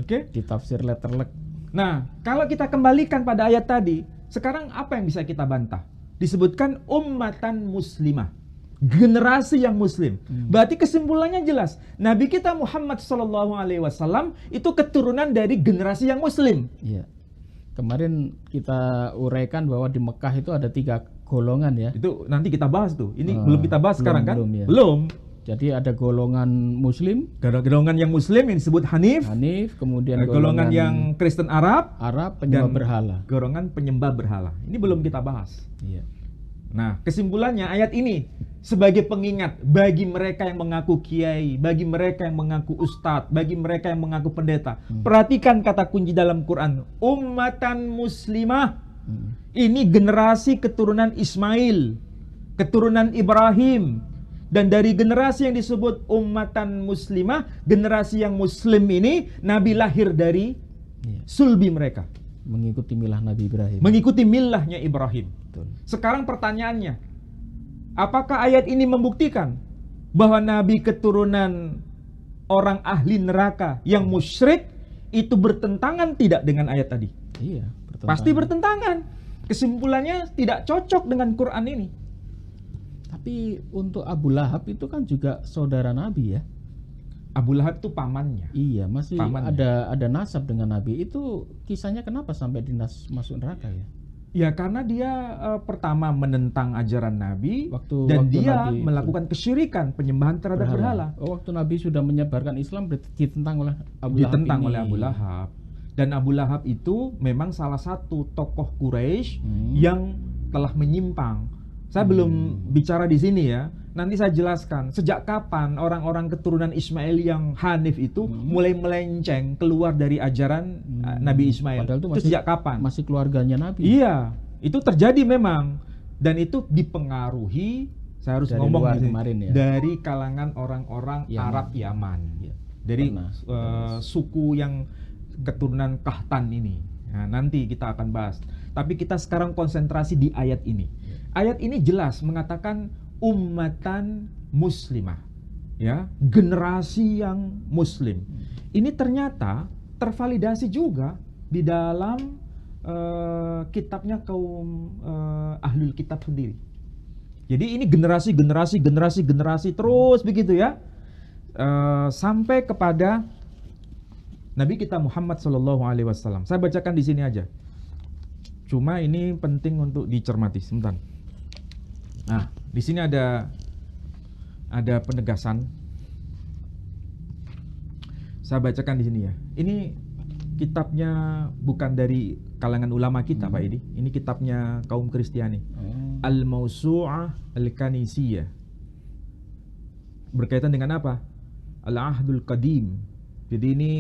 Oke? Ditafsir letterlek. Nah, kalau kita kembalikan pada ayat tadi, sekarang apa yang bisa kita bantah? Disebutkan ummatan muslimah, generasi yang muslim. Berarti kesimpulannya jelas, Nabi kita Muhammad SAW itu keturunan dari generasi yang muslim. Kemarin kita uraikan bahwa di Mekah itu ada 3 golongan ya. Itu nanti kita bahas tuh. Ini belum kita bahas sekarang kan? Belum. Jadi ada golongan muslim, golongan yang muslim yang disebut Hanif, kemudian golongan yang Kristen Arab, penyembah berhala. Golongan penyembah berhala. Ini belum kita bahas. Nah, kesimpulannya ayat ini sebagai pengingat bagi mereka yang mengaku kiai, bagi mereka yang mengaku ustadz, bagi mereka yang mengaku pendeta. Perhatikan kata kunci dalam Quran, ummatan muslimah. Ini generasi keturunan Ismail, keturunan Ibrahim, Dan dari generasi yang disebut ummatan muslimah, generasi yang muslim ini, Nabi lahir dari sulbi mereka. Mengikuti milah Nabi Ibrahim. Mengikuti milahnya Ibrahim. Betul. Sekarang pertanyaannya, apakah ayat ini membuktikan bahwa Nabi keturunan orang ahli neraka yang musyrik itu bertentangan tidak dengan ayat tadi? Iya, Pasti bertentangan. Kesimpulannya tidak cocok dengan Quran ini. Tapi untuk Abu Lahab itu kan juga saudara Nabi ya. Abu Lahab itu pamannya. Iya, masih Pamannya. ada nasab dengan Nabi. Itu kisahnya kenapa sampai masuk neraka ya? Ya karena dia pertama menentang ajaran Nabi waktu dan dia Nabi melakukan kesyirikan, penyembahan terhadap berhala. Waktu Nabi sudah menyebarkan Islam ditentang oleh Abu Lahab. Ditentang oleh Abu Lahab. Dan Abu Lahab itu memang salah satu tokoh Quraisy yang telah menyimpang. Saya belum bicara di sini ya. Nanti saya jelaskan sejak kapan orang-orang keturunan Ismail yang Hanif itu mulai melenceng keluar dari ajaran Nabi Ismail. Padahal itu sejak kapan? Masih keluarganya Nabi. Iya, itu terjadi memang. Dan itu dipengaruhi, saya harus dari ngomong luar di sini, kemarin ya. dari kalangan orang-orang Arab Yaman. Ya. Dari suku yang keturunan Kahtan ini. Nah, nanti kita akan bahas. Tapi kita sekarang konsentrasi di ayat ini. Ayat ini jelas mengatakan ummatan muslimah, ya, generasi yang muslim. Ini ternyata tervalidasi juga di dalam kitabnya kaum ahlul kitab sendiri. Jadi ini generasi terus begitu ya, sampai kepada Nabi kita Muhammad SAW. Saya bacakan di sini aja. Cuma ini penting untuk dicermati. Sebentar. Nah, di sini ada penegasan. Saya bacakan di sini ya. Ini kitabnya bukan dari kalangan ulama kita, Pak Edi. Ini kitabnya kaum Kristiani. Al-Mawsu'ah Al-Kanisiyah. Berkaitan dengan apa? Al-Ahdul Qadim. Jadi ini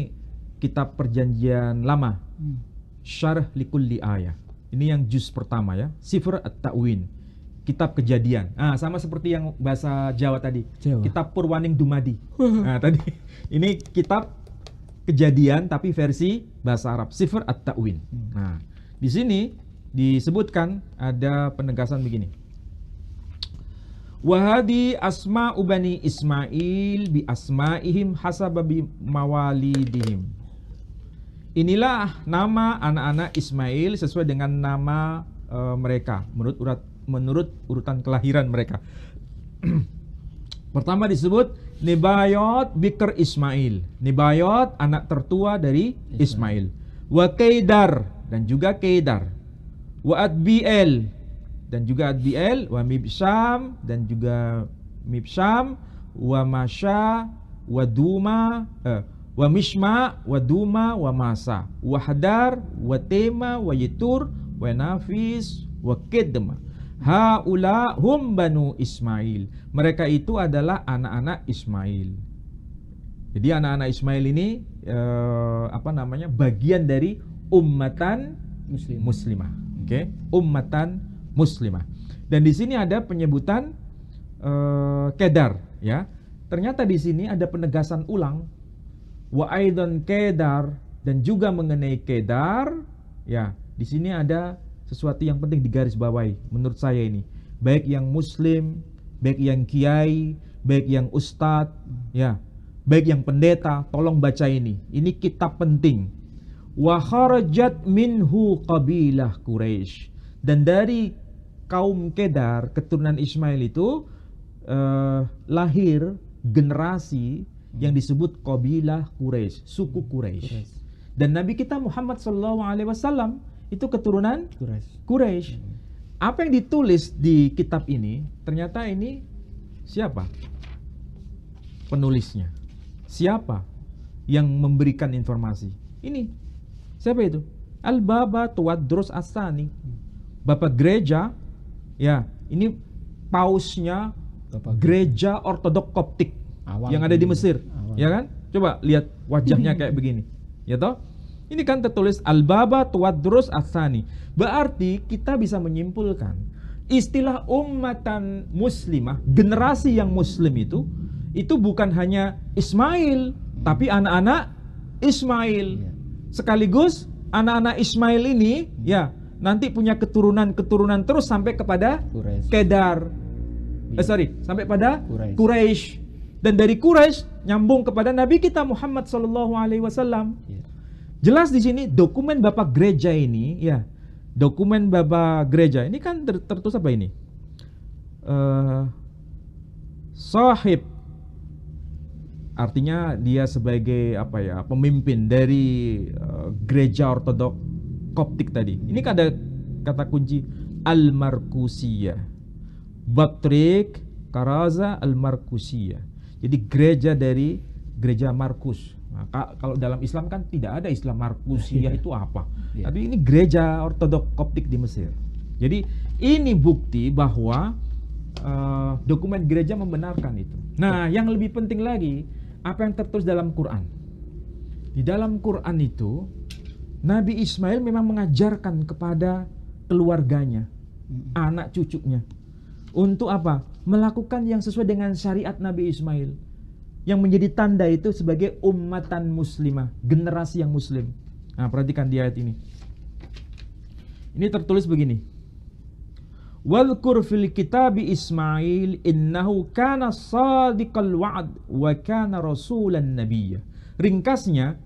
kitab perjanjian lama. Syarh likulli ayah. Ini yang juz pertama ya. Sifr at-Ta'win. Kitab Kejadian. Sama seperti yang bahasa Jawa tadi. Kitab Purwaning Dumadi. Nah, tadi ini kitab Kejadian tapi versi bahasa Arab. Sifr at-Ta'win. Nah, di sini disebutkan ada penegasan begini. Wahadi asma'u bani Ismail bi asma'ihim hasaba bi mawalidihim. Inilah nama anak-anak Ismail sesuai dengan nama mereka menurut urutan kelahiran mereka. Pertama disebut Nebayot Bikr Ismail. Nebayot anak tertua dari Ismail. Wa Kedar dan juga Kedar. Wa Adbiel dan juga Adbiel. Wa Mibsam dan juga Mibsam. Wa Masya wa Duma. Wa Mishma wa Duma wa Masa. Wa Hadar wa Tema wa Yitur wa Nafis wa Kedma. Haula hum banu Ismail. Mereka itu adalah anak-anak Ismail. Jadi anak-anak Ismail ini bagian dari ummatan muslimah. Oke, ummatan muslimah. Dan di sini ada penyebutan Kedar ya. Ternyata di sini ada penegasan ulang wa aidan Kedar dan juga mengenai Kedar ya. Di sini ada sesuatu yang penting digarisbawahi menurut saya ini, baik yang muslim, baik yang kiai, baik yang ustadz, ya, baik yang pendeta, tolong baca ini. Ini kitab penting. Wa kharajat minhu qabilah Quraisy. Dan dari kaum Kedar, keturunan Ismail itu lahir generasi yang disebut qabilah Quraisy, suku Quraisy. Dan Nabi kita Muhammad SAW itu keturunan Quraisy. Apa yang ditulis di kitab ini, ternyata ini siapa penulisnya? Siapa yang memberikan informasi? Ini siapa itu? Al-Baba Tuwadrus As-Sani, Bapak gereja, ya, ini pausnya gereja Ortodok Koptik yang ada di Mesir, ya kan? Coba lihat wajahnya kayak begini, ya toh? Ini kan tertulis Al-Baba Tuwadrus As-Sani. Berarti kita bisa menyimpulkan istilah ummatan muslimah, generasi yang muslim itu bukan hanya Ismail, tapi anak-anak Ismail. Sekaligus anak-anak Ismail ini ya nanti punya keturunan terus sampai kepada Kedar. Sampai pada Quraisy. Dan dari Quraisy nyambung kepada Nabi kita Muhammad sallallahu alaihi wasallam. Jelas di sini dokumen Bapak Gereja ini ya. Dokumen Bapak Gereja ini kan tertulis apa ini? Sahib, artinya dia sebagai apa ya, pemimpin dari gereja ortodok Koptik tadi. Ini kan ada kata kunci Al-Markusiyah, Batrik Karaza Al-Markusiyah. Jadi gereja dari gereja Markus. Nah, kalau dalam Islam kan tidak ada Islam Markusiyah itu apa? Tapi ini gereja ortodok Koptik di Mesir. Jadi ini bukti bahwa dokumen gereja membenarkan itu. Nah, yang lebih penting lagi, apa yang tertulis dalam Quran? Di dalam Quran itu Nabi Ismail memang mengajarkan kepada keluarganya, anak cucunya, untuk apa? Melakukan yang sesuai dengan syariat Nabi Ismail, yang menjadi tanda itu sebagai ummatan muslimah, generasi yang muslim. Nah, perhatikan di ayat ini. Ini tertulis begini. Wadhkur fil kitabi Ismail innahu kana shadiqal wa'd wa kana rasulan nabiyya. Ringkasnya,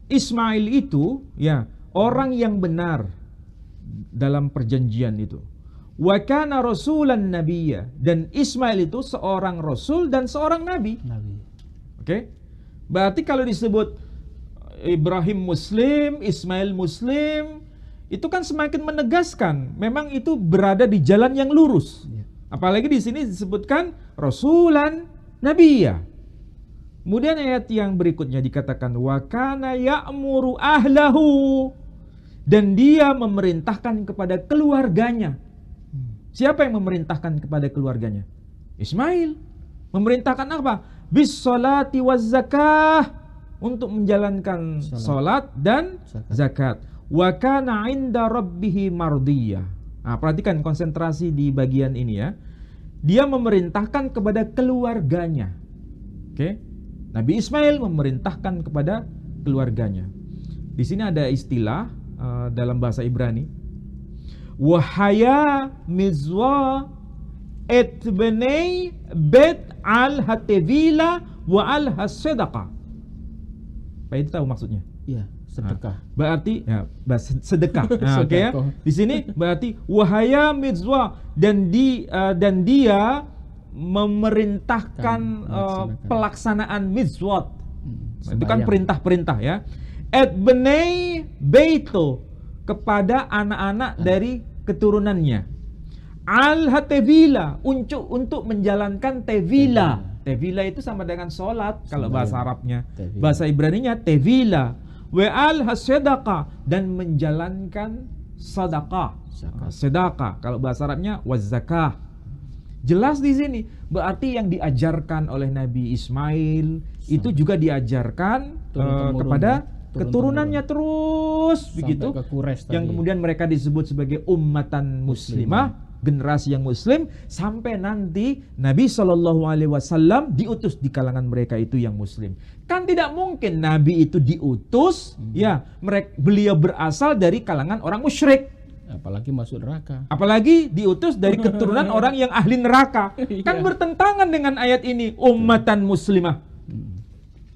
Ismail itu ya orang yang benar dalam perjanjian itu. Wa kana rasulan nabiyya, dan Ismail itu seorang rasul dan seorang nabi. Oke? Berarti kalau disebut Ibrahim muslim, Ismail muslim, itu kan semakin menegaskan memang itu berada di jalan yang lurus. Apalagi di sini disebutkan rasulan nabiyya. Kemudian ayat yang berikutnya dikatakan wa kana ya'muru ahlahu, dan dia memerintahkan kepada keluarganya. Siapa yang memerintahkan kepada keluarganya? Ismail. Memerintahkan apa? Bis salati waz zakah, untuk menjalankan salat dan zakat. Wa kana 'inda rabbih mardiyah. Nah, perhatikan konsentrasi di bagian ini ya. Dia memerintahkan kepada keluarganya. Oke? Nabi Ismail memerintahkan kepada keluarganya. Di sini ada istilah dalam bahasa Ibrani. Wahaya mizwa et benei bet al-hatevila wa al-hasedaqah. Pak itu tahu maksudnya? Iya, sedekah. Berarti ya, sedekah. Nah, oke ya. Di sini berarti wahaya mizwa, dan dia memerintahkan pelaksanaan mizwat. Itu kan perintah-perintah ya. Et benei beito, kepada anak-anak dari keturunannya. Al-hatevila, untuk menjalankan tevila. Tevila itu sama dengan sholat kalau bahasa Arabnya. Bahasa Ibraninya tevila. Wa al-hasedaqah, dan menjalankan sedekah. Sedekah kalau bahasa Arabnya wazakah. Jelas di sini berarti yang diajarkan oleh Nabi Ismail itu juga diajarkan kepada keturunannya terus begitu, yang kemudian mereka disebut sebagai ummatan muslimah, generasi yang muslim, sampai nanti Nabi SAW diutus di kalangan mereka itu yang muslim. Kan tidak mungkin Nabi itu diutus ya beliau berasal dari kalangan orang musyrik, apalagi masuk neraka, apalagi diutus dari keturunan orang yang ahli neraka. Kan bertentangan dengan ayat ini, ummatan muslimah.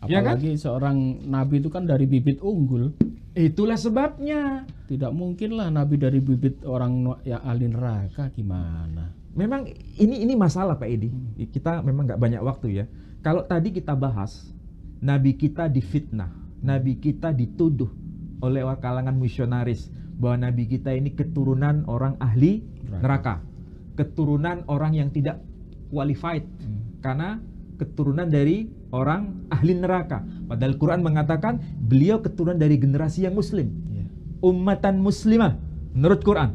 Apalagi ya kan? Seorang nabi itu kan dari bibit unggul. Itulah sebabnya. Tidak mungkinlah nabi dari bibit orang yang ahli neraka, gimana? Memang ini masalah Pak Edi. Kita memang nggak banyak waktu ya. Kalau tadi kita bahas, nabi kita difitnah, nabi kita dituduh oleh kalangan misionaris bahwa nabi kita ini keturunan orang ahli neraka, keturunan orang yang tidak qualified, karena keturunan dari orang ahli neraka. Padahal Quran mengatakan beliau keturunan dari generasi yang muslim, ummatan muslimah menurut Quran.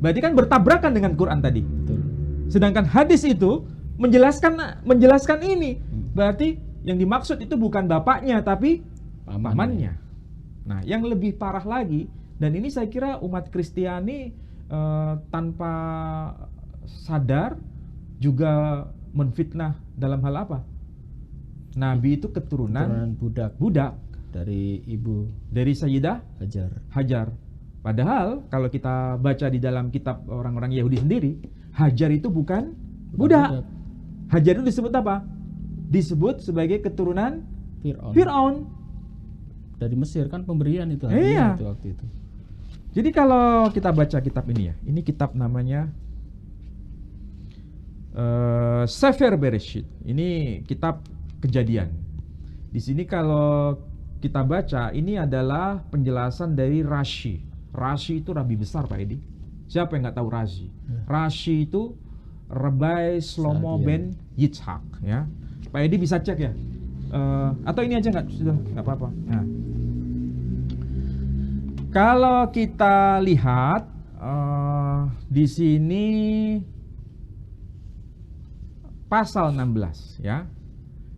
Berarti kan bertabrakan dengan Quran tadi. Betul. Sedangkan hadis itu menjelaskan ini. Berarti yang dimaksud itu bukan bapaknya tapi pamannya. Nah, yang lebih parah lagi, dan ini saya kira umat Kristiani tanpa sadar juga menfitnah dalam hal apa? Nabi itu keturunan budak dari ibu dari Sayyidah Hajar. Padahal kalau kita baca di dalam kitab orang-orang Yahudi sendiri, Hajar itu bukan budak. Hajar itu disebut apa? Disebut sebagai keturunan Fir'aun. Dari Mesir kan pemberian itu Iya. itu waktu itu. Jadi kalau kita baca kitab ini ya, ini kitab namanya Sefer Bereshit. Ini kitab Kejadian. Di sini kalau kita baca, ini adalah penjelasan dari Rashi. Rashi itu rabi besar, Pak Edi. Siapa yang nggak tahu Rashi? Rashi itu Rabbi Shlomo ben Yitzhak, ya. Pak Edi bisa cek ya. Atau ini aja nggak, sudah nggak apa-apa. Nah, kalau kita lihat di sini pasal 16, ya.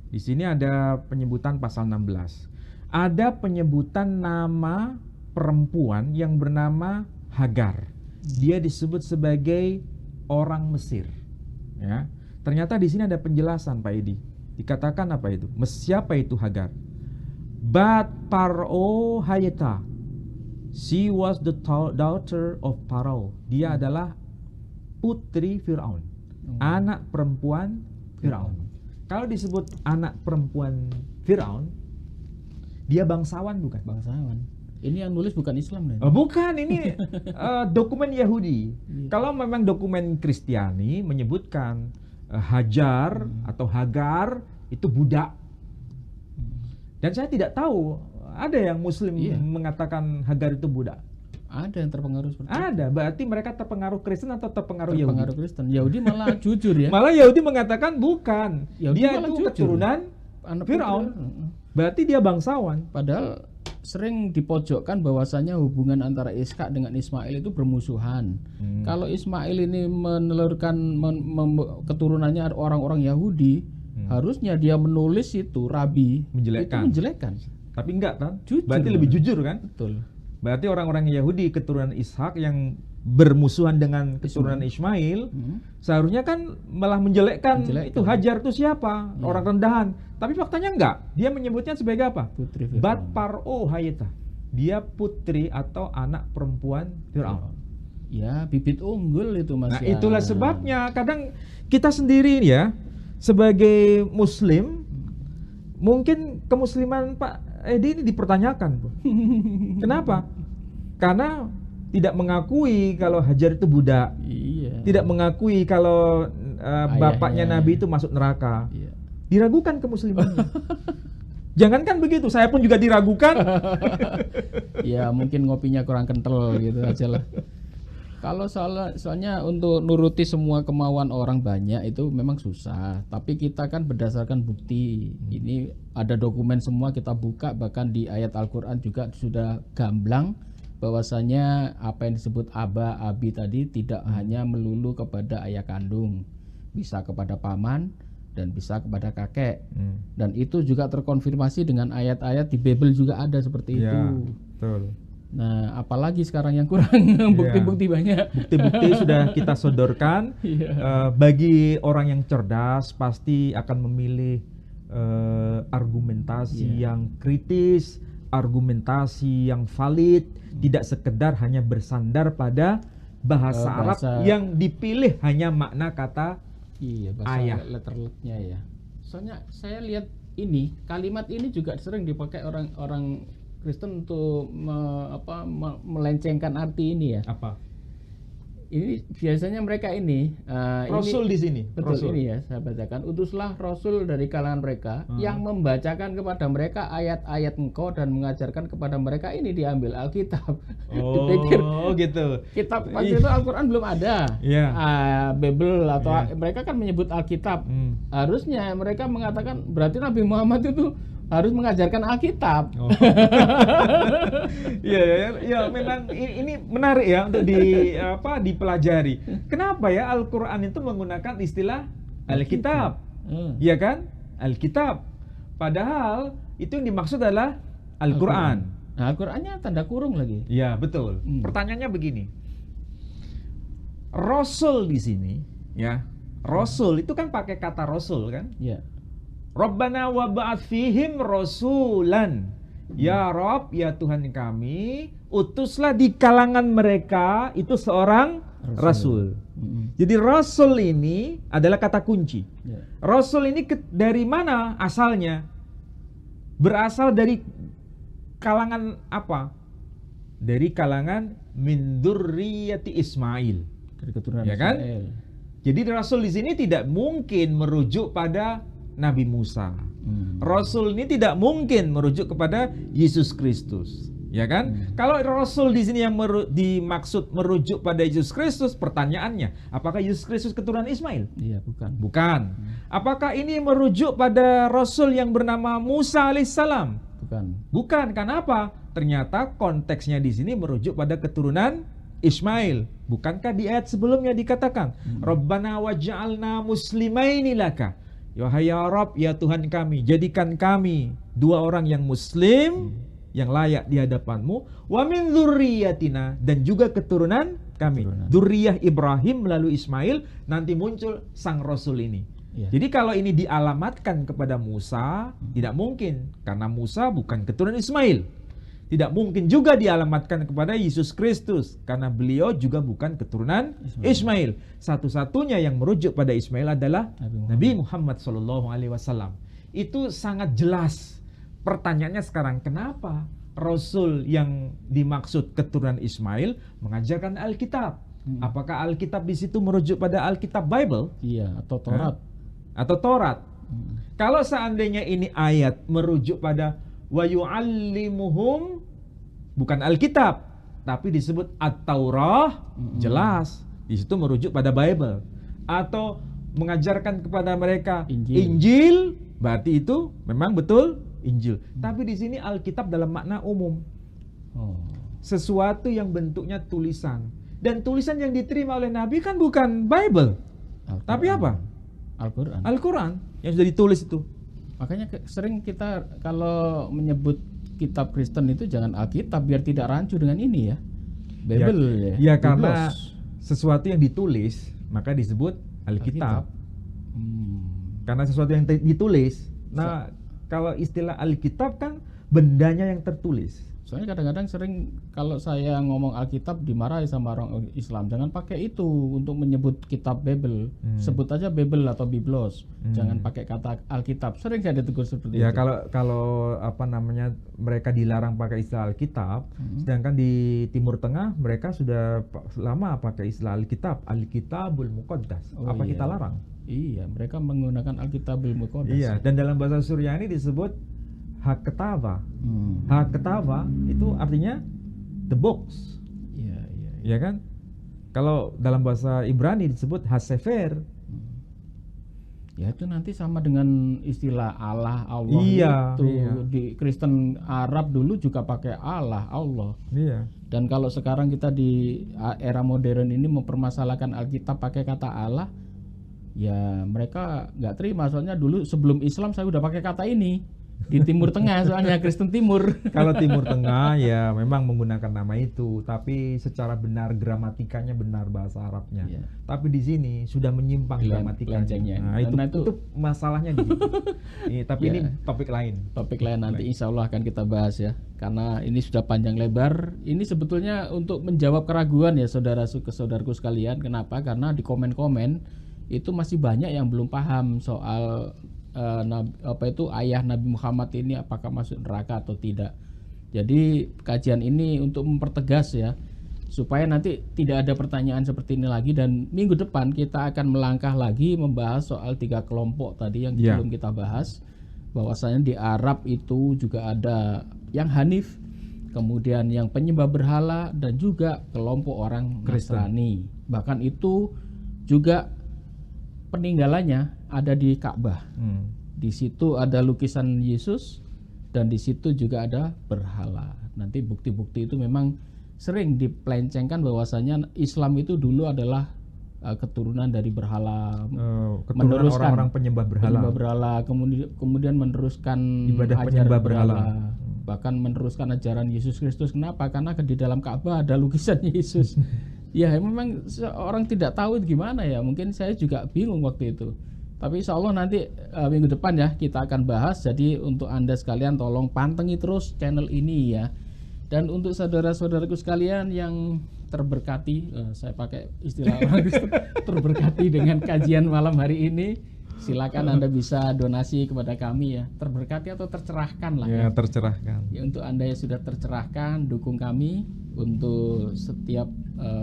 Di sini ada penyebutan pasal 16. Ada penyebutan nama perempuan yang bernama Hagar. Dia disebut sebagai orang Mesir. Ya. Ternyata di sini ada penjelasan, Pak Edi. Dikatakan apa itu? Siapa itu Hagar? Bat Paro Hayata. She was the daughter of Paro. Dia adalah putri Fir'aun. Anak perempuan Fir'aun. Kalau disebut anak perempuan Fir'aun, dia bangsawan bukan? Bangsawan. Ini yang nulis bukan Islam kan? Bukan, ini dokumen Yahudi. Kalau memang dokumen Kristiani menyebutkan Hajar atau Hagar itu budak. Dan saya tidak tahu ada yang Muslim mengatakan Hagar itu budak. Ada yang terpengaruh seperti itu. Ada, berarti mereka terpengaruh Kristen atau terpengaruh Yahudi? Terpengaruh Kristen. Yahudi malah jujur ya. Malah Yahudi mengatakan bukan. Yahudi dia itu keturunan Fir'aun. Berarti dia bangsawan. Padahal sering dipojokkan bahwasanya hubungan antara Ishak dengan Ismail itu bermusuhan. Kalau Ismail ini menelurkan keturunannya orang-orang Yahudi, harusnya dia menulis itu rabi menjelekkan. Itu menjelekkan. Tapi enggak kan? Jujur, berarti lebih jujur kan? Betul. Berarti orang-orang Yahudi keturunan Ishak yang bermusuhan dengan keturunan Ismail, seharusnya kan malah menjelekkan. Itu Hajar itu siapa? Orang rendahan. Tapi faktanya enggak. Dia menyebutnya sebagai apa? Putri Fir'aun. Bat Paro Hayata. Dia putri atau anak perempuan Fir'aun. Ya, bibit unggul itu Mas. Nah, itulah sebabnya kadang kita sendiri ya sebagai Muslim, mungkin kemusliman Pak Edi ini dipertanyakan. Kenapa? Karena tidak mengakui kalau Hajar itu budak. Iya. Tidak mengakui kalau bapaknya Nabi itu masuk neraka. Iya. Diragukan kemuslimannya. Jangankan begitu, saya pun juga diragukan. Ya, mungkin ngopinya kurang kental gitu aja lah. Kalau soalnya untuk nuruti semua kemauan orang banyak itu memang susah. Tapi kita kan berdasarkan bukti. Ini ada dokumen semua kita buka, bahkan di ayat Al-Quran juga sudah gamblang bahwasanya apa yang disebut aba, abi tadi tidak hanya melulu kepada ayah kandung, bisa kepada paman dan bisa kepada kakek. Dan itu juga terkonfirmasi dengan ayat-ayat di Bible juga ada seperti itu. Betul. Nah, apalagi sekarang yang kurang bukti-bukti banyak. Bukti-bukti sudah kita sodorkan. Bagi orang yang cerdas pasti akan memilih argumentasi yang kritis, argumentasi yang valid, tidak sekedar hanya bersandar pada bahasa Arab yang dipilih hanya makna kata ayah. Letter-letternya ya. Soalnya saya lihat ini kalimat ini juga sering dipakai orang-orang Kristen untuk melencengkan arti ini ya. Apa? Ini biasanya mereka ini Rasul di sini. Betul, Rasul. ini ya saya bacakan. Utuslah Rasul dari kalangan mereka yang membacakan kepada mereka ayat-ayat Engkau dan mengajarkan kepada mereka. Ini diambil Alkitab. Dipikir gitu. Kitab waktu itu Al-Quran belum ada. Bible atau mereka kan menyebut Alkitab. Harusnya mereka mengatakan berarti Nabi Muhammad itu harus mengajarkan Alkitab. Ya, memang ini menarik ya untuk dipelajari. Kenapa ya Al-Qur'an itu menggunakan istilah Alkitab? Iya kan? Alkitab. Padahal itu yang dimaksud adalah Al-Qur'an. Nah, Al-Qur'annya tanda kurung lagi. Ya, betul. Pertanyaannya begini. Rasul di sini Ya, Rasul itu kan pakai kata Rasul kan? Ya. Rabbana wa ba'ats fihim rasulan. Ya Rob, ya Tuhan kami, utuslah di kalangan mereka itu seorang Rasul. Jadi Rasul ini adalah kata kunci. Ya. Rasul ini dari mana asalnya? Berasal dari kalangan apa? Dari kalangan min dzurriyyati Ismail. Dari keturunan Ya kan? Ismail. Jadi Rasul di sini tidak mungkin merujuk pada Nabi Musa. Rasul ini tidak mungkin merujuk kepada Yesus Kristus, ya kan? Kalau Rasul di sini yang dimaksud merujuk pada Yesus Kristus, pertanyaannya, apakah Yesus Kristus keturunan Ismail? Iya, bukan. Bukan. Apakah ini merujuk pada Rasul yang bernama Musa alaihissalam? Bukan. Bukan. Kenapa? Ternyata konteksnya di sini merujuk pada keturunan Ismail. Bukankah di ayat sebelumnya dikatakan, Rabbana waj'alna muslimaini laka. Wahai ya Rabb, ya Tuhan kami, jadikan kami dua orang yang muslim, yang layak di hadapanmu, wa min dzurriyyatina, dan juga keturunan kami. Dzurriyyah Ibrahim melalui Ismail, nanti muncul sang Rasul ini. Ya. Jadi kalau ini dialamatkan kepada Musa, tidak mungkin, karena Musa bukan keturunan Ismail. Tidak mungkin juga dialamatkan kepada Yesus Kristus, karena beliau juga bukan keturunan Ismail. Satu-satunya yang merujuk pada Ismail adalah Nabi Muhammad SAW. Itu sangat jelas. Pertanyaannya sekarang, kenapa Rasul yang dimaksud keturunan Ismail mengajarkan Alkitab? Apakah Alkitab di situ merujuk pada Alkitab Bible? Iya, atau Taurat. Atau Taurat. Kalau seandainya ini ayat merujuk pada wa yu'allimuhum, bukan Alkitab, tapi disebut At-Taurah, jelas di situ merujuk pada Bible. Atau mengajarkan kepada mereka Injil, berarti itu memang betul Injil. Tapi di sini Alkitab dalam makna umum. Sesuatu yang bentuknya tulisan. Dan tulisan yang diterima oleh Nabi kan bukan Bible. Tapi apa? Al-Quran. Al-Quran yang sudah ditulis itu. Makanya sering kita kalau menyebut kitab Kristen itu jangan Alkitab, biar tidak rancu dengan ini ya. Bible ya karena sesuatu yang ditulis maka disebut Alkitab. Karena sesuatu yang ditulis. Nah, kalau istilah Alkitab kan bendanya yang tertulis. Soalnya kadang-kadang sering kalau saya ngomong Alkitab dimarahi sama orang Islam. Jangan pakai itu untuk menyebut kitab Bible. Sebut aja Bible atau Biblos. Jangan pakai kata Alkitab. Sering saya ditegur seperti itu. Ya kalau apa namanya mereka dilarang pakai istilah Alkitab, sedangkan di Timur Tengah mereka sudah lama pakai istilah Alkitab, Alkitabul Muqaddas. Apa kita larang? Iya, mereka menggunakan Alkitabul Muqaddas. Iya, dan dalam bahasa Suryani disebut Haketava. Haketava itu artinya the books. Iya. Ya kan? Kalau dalam bahasa Ibrani disebut Hasefer. Ya itu nanti sama dengan istilah Allah Iya. Di Kristen Arab dulu juga pakai Allah. Iya. Dan kalau sekarang kita di era modern ini mempermasalahkan Alkitab pakai kata Allah, ya mereka nggak terima. Soalnya dulu sebelum Islam saya udah pakai kata ini. Di Timur Tengah, soalnya Kristen Timur. Kalau Timur Tengah ya memang menggunakan nama itu, tapi secara benar gramatikanya benar bahasa Arabnya. Iya. Tapi di sini sudah menyimpang gramatikanya. Nah, itu masalahnya di situ. Tapi ini topik lain. Topik lain nanti insya Allah akan kita bahas ya. Karena ini sudah panjang lebar. Ini sebetulnya untuk menjawab keraguan ya saudaraku sekalian. Kenapa? Karena di komen-komen itu masih banyak yang belum paham soal ayah Nabi Muhammad ini apakah masuk neraka atau tidak. Jadi kajian ini untuk mempertegas ya, supaya nanti tidak ada pertanyaan seperti ini lagi. Dan minggu depan kita akan melangkah lagi membahas soal 3 kelompok tadi yang belum kita bahas. Bahwasanya di Arab itu juga ada yang Hanif, kemudian yang penyembah berhala, dan juga kelompok orang Nasrani. Bahkan itu juga peninggalannya ada di Ka'bah. Di situ ada lukisan Yesus dan di situ juga ada berhala. Nanti bukti-bukti itu memang sering dipelencengkan bahwasanya Islam itu dulu adalah keturunan dari berhala, meneruskan orang-orang penyembah berhala, kemudian meneruskan ibadah penyembah berhala. Bahkan meneruskan ajaran Yesus Kristus. Kenapa? Karena di dalam Ka'bah ada lukisan Yesus. Ya memang orang tidak tahu gimana ya. Mungkin saya juga bingung waktu itu. Tapi insya Allah nanti minggu depan ya kita akan bahas. Jadi untuk Anda sekalian tolong pantengi terus channel ini ya. Dan untuk saudara-saudaraku sekalian yang terberkati, saya pakai istilah orang Kristen, terberkati dengan kajian malam hari ini, silakan Anda bisa donasi kepada kami ya. Terberkati atau tercerahkan lah ya. Tercerahkan. Ya, untuk Anda yang sudah tercerahkan, dukung kami untuk setiap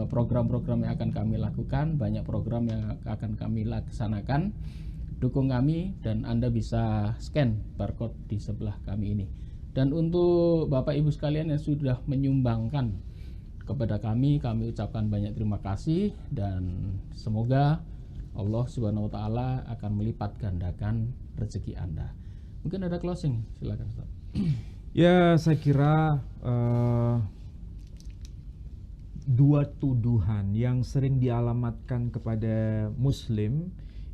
program-program yang akan kami lakukan. Banyak program yang akan kami laksanakan. Dukung kami dan Anda bisa scan barcode di sebelah kami ini. Dan untuk Bapak Ibu sekalian yang sudah menyumbangkan kepada kami ucapkan banyak terima kasih dan semoga Allah Subhanahu wa taala akan melipat gandakan rezeki Anda. Mungkin ada closing, silakan Ustaz. Ya, saya kira dua tuduhan yang sering dialamatkan kepada Muslim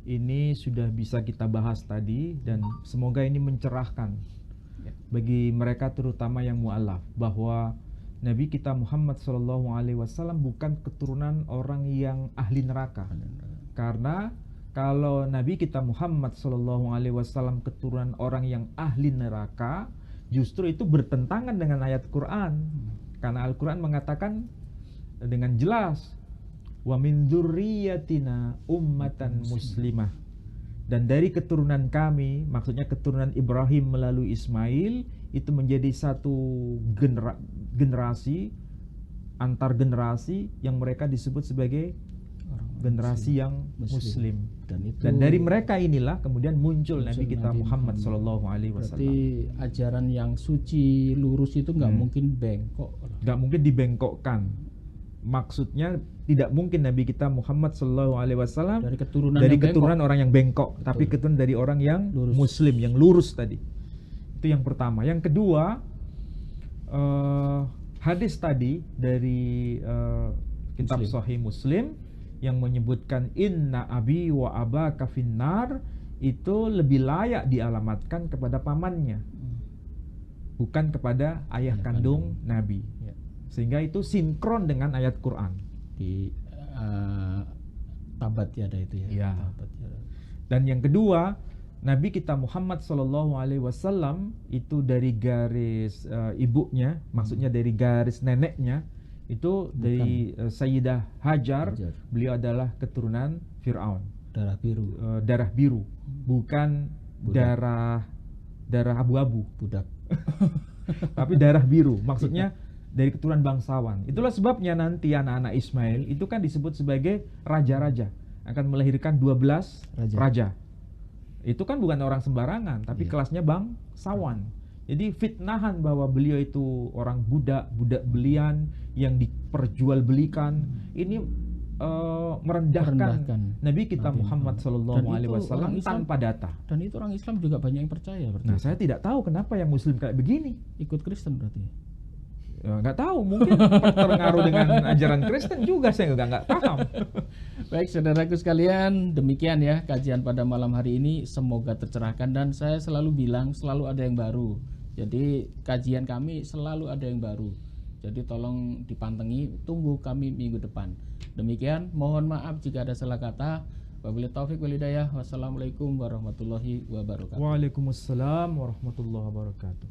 ini sudah bisa kita bahas tadi, dan semoga ini mencerahkan bagi mereka terutama yang mu'alaf, bahwa Nabi kita Muhammad SAW bukan keturunan orang yang ahli neraka. Karena kalau Nabi kita Muhammad SAW keturunan orang yang ahli neraka, justru itu bertentangan dengan ayat Quran. Karena Al-Quran mengatakan dengan jelas, wa min dzurriyyatina ummatan muslimah, dan dari keturunan kami, maksudnya keturunan Ibrahim melalui Ismail, itu menjadi satu generasi antar generasi yang mereka disebut sebagai generasi yang muslim. Dan dari mereka inilah kemudian muncul Nabi kita Muhammad SAW. Berarti ajaran yang suci lurus itu nggak mungkin bengkok, nggak mungkin dibengkokkan. Maksudnya tidak mungkin Nabi kita Muhammad SAW dari keturunan orang yang bengkok. Betul. Tapi keturunan dari orang yang lurus. Muslim, yang lurus tadi. Itu yang pertama. Yang kedua, hadis tadi dari kitab Sahih Muslim yang menyebutkan inna abi wa abaka finnar, itu lebih layak dialamatkan kepada pamannya, bukan kepada ayah kandung Nabi. Ya. Sehingga itu sinkron dengan ayat Quran di Tabat Yada itu ya. Dan yang kedua, Nabi kita Muhammad SAW itu dari garis ibunya, maksudnya dari garis neneknya, itu bukan. Dari Sayyidah Hajar, beliau adalah keturunan Fir'aun. Darah biru. Darah biru, bukan budak. darah abu-abu. Budak. Tapi darah biru, maksudnya dari keturunan bangsawan. Itulah sebabnya nanti anak-anak Ismail itu kan disebut sebagai raja-raja, akan melahirkan 12 raja. Itu kan bukan orang sembarangan, tapi kelasnya bangsawan. Jadi fitnahan bahwa beliau itu orang budak belian yang diperjualbelikan, ini merendahkan Nabi kita Muhammad SAW tanpa data. Dan itu orang Islam juga banyak yang percaya. Nah, saya tidak tahu kenapa yang Muslim kayak begini. Ikut Kristen berarti? Ya, nggak tahu, mungkin terpengaruh dengan ajaran Kristen juga, saya nggak paham. Baik saudaraku sekalian, demikian ya kajian pada malam hari ini, semoga tercerahkan. Dan saya selalu bilang selalu ada yang baru. Jadi kajian kami selalu ada yang baru. Jadi tolong dipantengi, tunggu kami minggu depan. Demikian, mohon maaf jika ada salah kata. Wabillahi taufik wal hidayah. Wassalamualaikum warahmatullahi wabarakatuh. Waalaikumsalam warahmatullahi wabarakatuh.